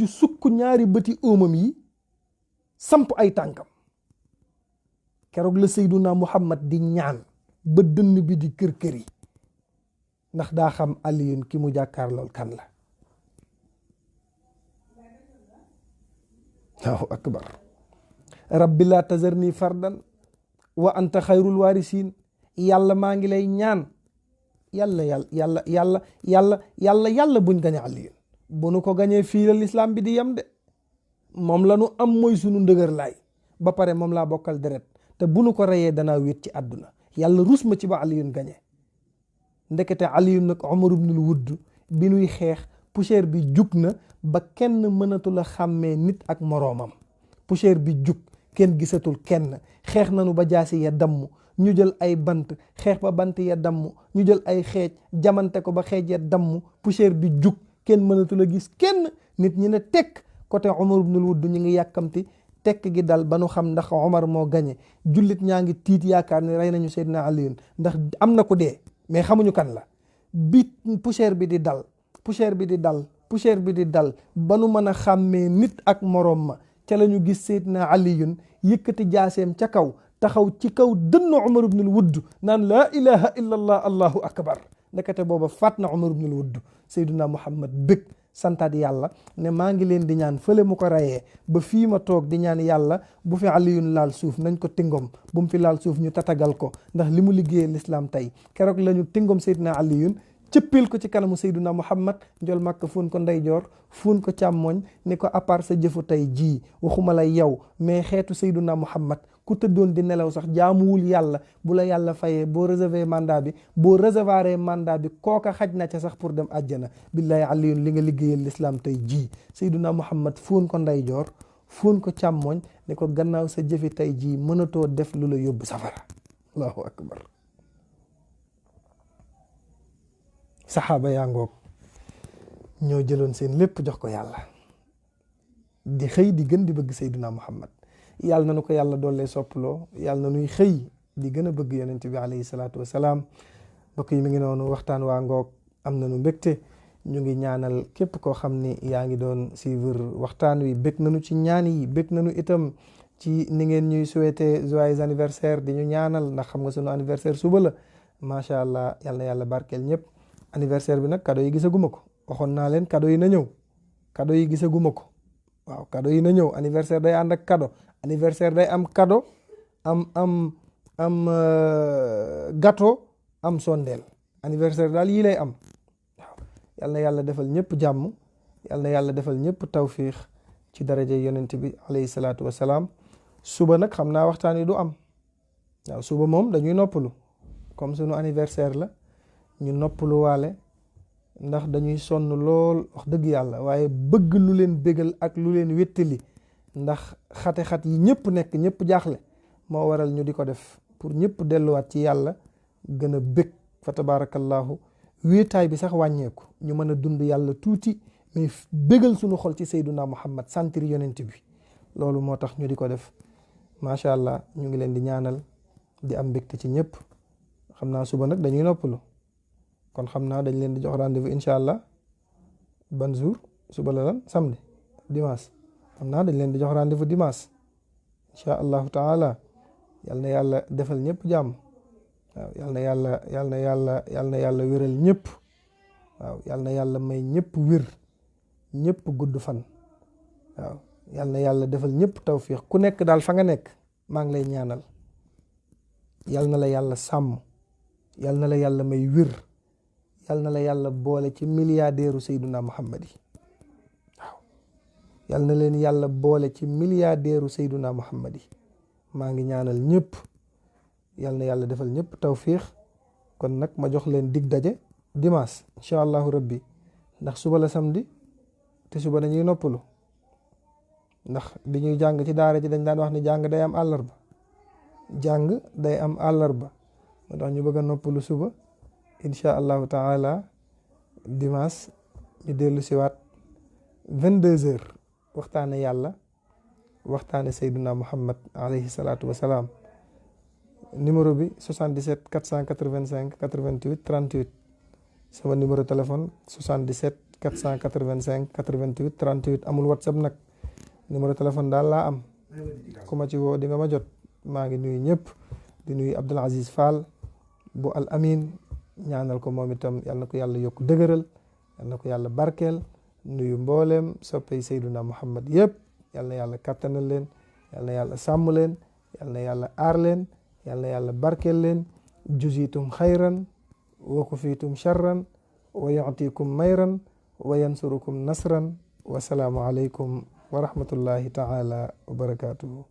sukk ñaari bëti óomam yi samp ay tànkam keroog la Seyduna Muhammad di ñaan ba dënn bi di kër-kër yi ndax daa xam Aliyun ki mu jàkkaar lool kan la Allahu akbar rabbi laa tazarni fardan wa anta xayrul waarisiin yàlla maa ngi lay ñaan yàlla buñ gañe Aliyun bu nu ko gañee fii la lislaam bi di yem de moom la nu am mooy sunu ndëgër laay ba pare moom laa bokkal deret te bu nu ko reyee danaa wéet ci àdduna yàlla rus ma ci ba Aliyun gañe ndekete Aliyun nag Umar ibnul Wudd bi nuy xeex poussière bi jug na ba kenn mënatul a xàmmee nit ak moroomam poussière bi jug kenn gisatul kenn xeex nanu ba jaasi ya damm ñu jël ay bant xeex ba bant ya damm ñu jël ay xeej jamante ko ba xeej ya damm poussière bi jug kenn mënatul a gis kenn nit ñi ne tekk côté Umar ibnul Wudd ñu ngi yàkkamti tekk gi dal ba nu xam ndax Umar moo gañe jullit ñaa ngi tiit yaakaar ne rey nañu Seydina Aliyun ndax am na ko dee mais xamuñu kan la bi poussière bi di dal ba nu mën a xàmmee nit ak moroom ma ca la ñu gis Seydina Aliyun yëkkati jaaseem ca kaw taxaw ci kaw dënn Umar ibnul Wudd naan laa ilaha illa allah allahu akbar ndekete booba faat na Umar ibnul Wudd Seydina Muhammad bëgg santaat yàlla ne maa ngi leen di ñaan fële mu ko rayee ba fii ma toog di ñaan yàlla bu fi Aliyun laal suuf nañ ko tingom bu mu fi laal suuf ñu tatagal ko ndax li mu liggéeyee lislaam tey keroog la ñu tingom Seydina Aliyun cëppil ko ci kanamu Seydina Muhammad njol màkk fuun ko ndeyjoor fuun ko càmmoñ ni ko à part sa jëfu tey jii waxuma la yow mais xeetu Seydina Muhammad ku tëddoon di nelaw sax jaamuwul yàlla bu la yàlla fayee boo réservé mandat bi kooka xaj na ca sax pour dem àjjana billahi Aliyun li nga liggéeyal lislaam tey jii Seydina Muhammad fuun ko ndeyjoor fuun ko càmmoñ ni ko gannaaw sa jëfi tey jii mënatoo def lu la yóbbu safara allahu akbar saxaaba yaa ngoog ñoo jëloon seen lépp jox ko yàlla di xëy di gën di bëgg Seydina Muhammad yàlla na nu ko yàlla doole soppaloo yàlla na nuy xëy di gën a bëgg yonent bi alayhi salaatu wasalaam mbokk yi mi ngi noonu waxtaan waa ngoog am na nu mbégte ñu ngi ñaanal képp koo xam ni yaa ngi doon suivre waxtaan wi bég nañu ci ñaan yi bég nañu itam ci ni ngeen ñuy souhaiter joyeux anniversaire di ñu ñaanal ndax xam nga sunu anniversaire suba la macha allah yàlla na yàlla barkeel ñëpp anniversaire bi nag cadeau yi gisaguma ko waxoon naa leen cadeau yi na ñëw cadeau yi gisaguma ko waaw cadeau yi na ñëw anniversaire day ànd ak cadeau anniversaire day am cadeau am gâteau am sondeel anniversaire daal yii lay am waaw yal na yàlla defal ñëpp jàmm yal na yàlla defal ñëpp tawfiix ci daraja yonent bi alayhi salaatu wasalaam suba nag xam naa waxtaan yi du am waaw suba moom dañuy noppalu comme sunu anniversaire la ñu noppalu waale ndax dañuy sonn lool wax dëgg yàlla waaye bëgg lu leen bégal ak lu leen wéttali ndax xate-xat yi ñëpp nekk ñëpp jaaxle moo waral ñu di ko def pour ñëpp delluwaat ci yàlla gën a bég fa tabarakallahu wéetaay bi sax wàññeeku ñu mën a dund yàlla tuuti mais bégal suñu xol ci Seyduna Muhammad sentir yonent bi loolu moo tax ñu di ko def macha allah ñu ngi leen di ñaanal di am mbégte ci ñëpp xam naa suba nag dañuy noppalu kon xam naa dañ leen di jox rendez-vous incha allah ban jour suba la lan samedi dimanche xam naa dañ leen di jox rendez-vous dimanche incha allahu taala yal na yàlla defal ñëpp jàmm waaw yal na yàlla wéral ñëpp waaw yal na yàlla may ñëpp wér ñëpp gudd fan. waaw yal na yàlla defal ñëpp tawfiix. ku nekk daal fa nga nekk maa ngi lay ñaanal yal na la yàlla sàmm, yal na la yàlla may wir, yal na la yàlla boole ci milliardaire Seydina Muhammad yi. waaw yal na leen yàlla boole ci milliardaire Seydina Muhammad yi. maa ngi ñaanal ñëpp, yal na yàlla defal ñëpp tawfiix. kon nag ma jox leen dig daje dimanche incha allahu rabbi, ndax suba la samedi te suba dañuy noppalu. ndax bi ñuy jàng ci daara ji dañ daan wax ni jàng day am àllarba, jàng day am àllarba, moo tax ñu bëgg a noppalu suba incha allahu taala. dimanche ñu dellu siwaat 22h waxtaane yàlla, waxtaane Seydina Muhammad alayhi salaatu wasalaam. numéro bi 77 485 88 38 sama numéro téléphone 77 485 88 38. amul whatsapp nag, numéro téléphone daal laa am. ku ma ci woo di nga ma jot. maa ngi nuyu ñëpp, di nuyu Abdoul Aziz Fall bu Al Amin, ñaanal ko moom itam yal na ko yàlla yokk dëgëral, yal na ko yàlla barkeel. nuyu mbooleem soppay Seydina Muhammad yëpp, yal na yàlla kattanal leen, yal na yàlla sàmm leen, yal na yàlla aar leen, yal na yàlla barkeel leen. juzitum xayran wa kufitum charran wa yu'tikum mayran wa yansurukum nasran. wasalaamu aleykum wa rahmatullahi taala wa barakatuhu.